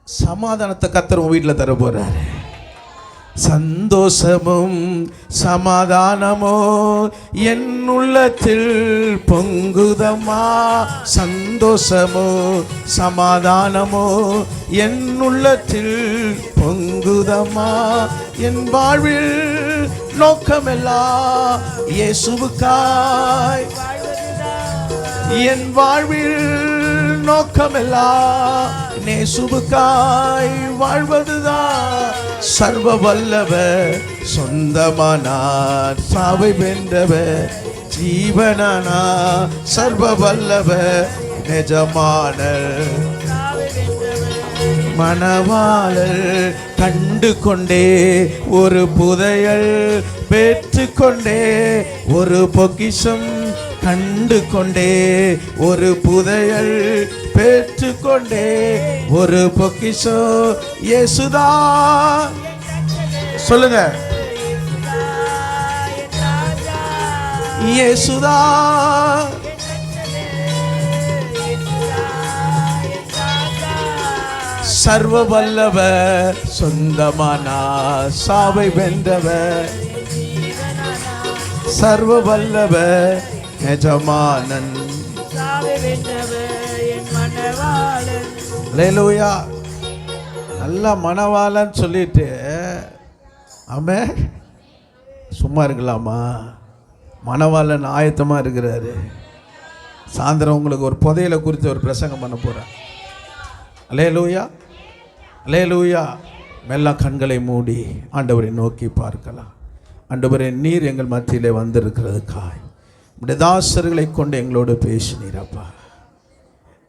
சமாதானத்தை கர்த்தர் உங்க வீட்டில் தர போறாரு. சந்தோஷமும் சமாதானமோ என் உள்ளத்தில் பொங்குதம்மா. சந்தோஷமோ சமாதானமோ என் உள்ளத்தில் பொங்குதம்மா. என் வாழ்வில் நோக்கமெல்லாம் இயேசுவுக்காய். என் வாழ்வில் நோக்கமெல்லாம் இயேசுவுக்காய் வாழ்வதுதான். சர்வ வல்லவர் சொந்தமானார், சாவை வென்றவர் ஜீவனானார். சர்வ வல்லவர் நிஜமானர் மணவாளர். கண்டு கொண்டே ஒரு புதையல் பெற்று கொண்டே ஒரு பொக்கிஷம். கண்டு கொண்டே ஒரு புதையல் பெற்று கொண்டே ஒரு பொக்கிஷம். இயேசுதா. சொல்லுங்க, இயேசுதா. சர்வ வல்லவர் சொந்தமானார், சாவை வென்றவர். சர்வ வல்லவர் எஜமானன். அல்லேலூயா. நல்ல மணவாளன் சொல்லிட்டு ஆமென் சும்மா இருக்கலாமா? மணவாளன் ஆயத்தமா இருக்கிறாரு. சாயந்தரம் உங்களுக்கு ஒரு புதையலை குறித்து ஒரு பிரசங்கம் பண்ண போறேன். அல்லேலூயா, அல்லேலூயா. மெல்ல கண்களை மூடி ஆண்டவரை நோக்கி பார்க்கலாம். ஆண்டவரே, நீர் எங்கள் மத்தியிலே வந்திருக்கிறதுக்காய் உடைய தாசர்களை கொண்டு எங்களோடு பேசினீரப்பா.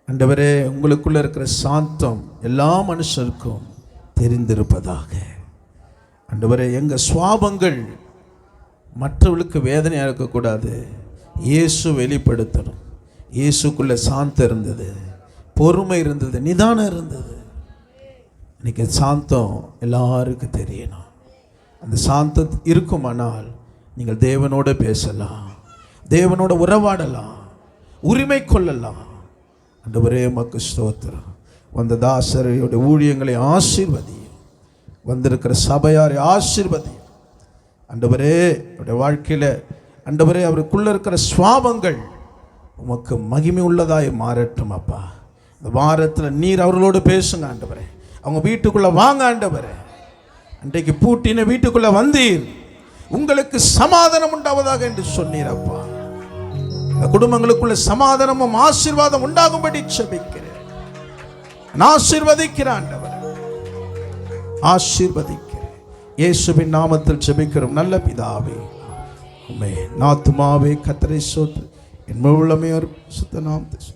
ஆண்டவரே, உங்களுக்குள்ள இருக்கிற சாந்தம் எல்லா மனுஷருக்கும் தெரிந்திருப்பதாக. ஆண்டவரே, எங்கள் சுவாபங்கள் மற்றவர்களுக்கு வேதனையாக இருக்கக்கூடாது. இயேசு வெளிப்படுத்தணும். இயேசுக்குள்ள சாந்தம் இருந்தது, பொறுமை இருந்தது, நிதானம் இருந்தது. இன்னைக்கு சாந்தம் எல்லாருக்கும் தெரியணும். அந்த சாந்தம் இருக்குமானால் நீங்கள் தேவனோட பேசலாம், தேவனோட உறவாடலாம், உரிமை கொள்ளலாம். ஆண்டவரே, உமக்கு ஸ்தோத்திரம். வந்த தாசரையோட ஊழியங்களை ஆசீர்வதியும், வந்திருக்கிற சபையாரை ஆசீர்வதியும். ஆண்டவரே, அவருடைய வாழ்க்கையில் ஆண்டவரே அவருக்குள்ள இருக்கிற சுவாபங்கள் உமக்கு மகிமை உள்ளதாய் மாறட்டும் அப்பா. இந்த வாரத்தில் நீர் அவர்களோடு பேசுங்க ஆண்டவரே. அவங்க வீட்டுக்குள்ளே வாங்க ஆண்டவரே. அன்றைக்கு பூட்டின வீட்டுக்குள்ளே வந்தீர், உங்களுக்கு சமாதானம் உண்டாவதாக என்று சொன்னீர் அப்பா. இந்த குடும்பங்களுக்குள்ள சமாதானமும் ஆசீர்வாதம் உண்டாகும்படி ஜெபிக்கிறேன். ஆசீர்வதிக்கிறேன் ஆண்டவரே, ஆசீர்வதிக்கிறேன். இயேசுவின் நாமத்தில் ஜெபிக்கிறோம் நல்ல பிதாவே, ஆமென். என் ஆத்துமாவே கர்த்தரை ஸ்தோத்திரி, என் முழு உள்ளமையோர் சுத்த நாமத்தை.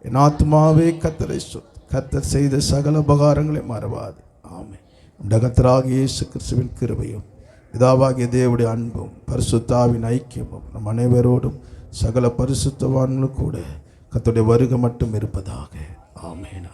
என் ஆத்துமாவே கர்த்தரை ஸ்தோத்திரி, கர்த்தர் செய்த சகல உபகாரங்களை மறவாது. ஆமென். நம்முடைய கர்த்தராகிய இயேசு கிறிஸ்துவின் கிருபையும் பிதாவாகிய தேவனுடைய அன்பும் பரிசுத்தாவின் ஐக்கியமும் நம் அனைவரோடும் சகல பரிசுத்தவான்களும் கூட கர்த்தருடைய வருகை மட்டும் இருப்பதாக. ஆமென்.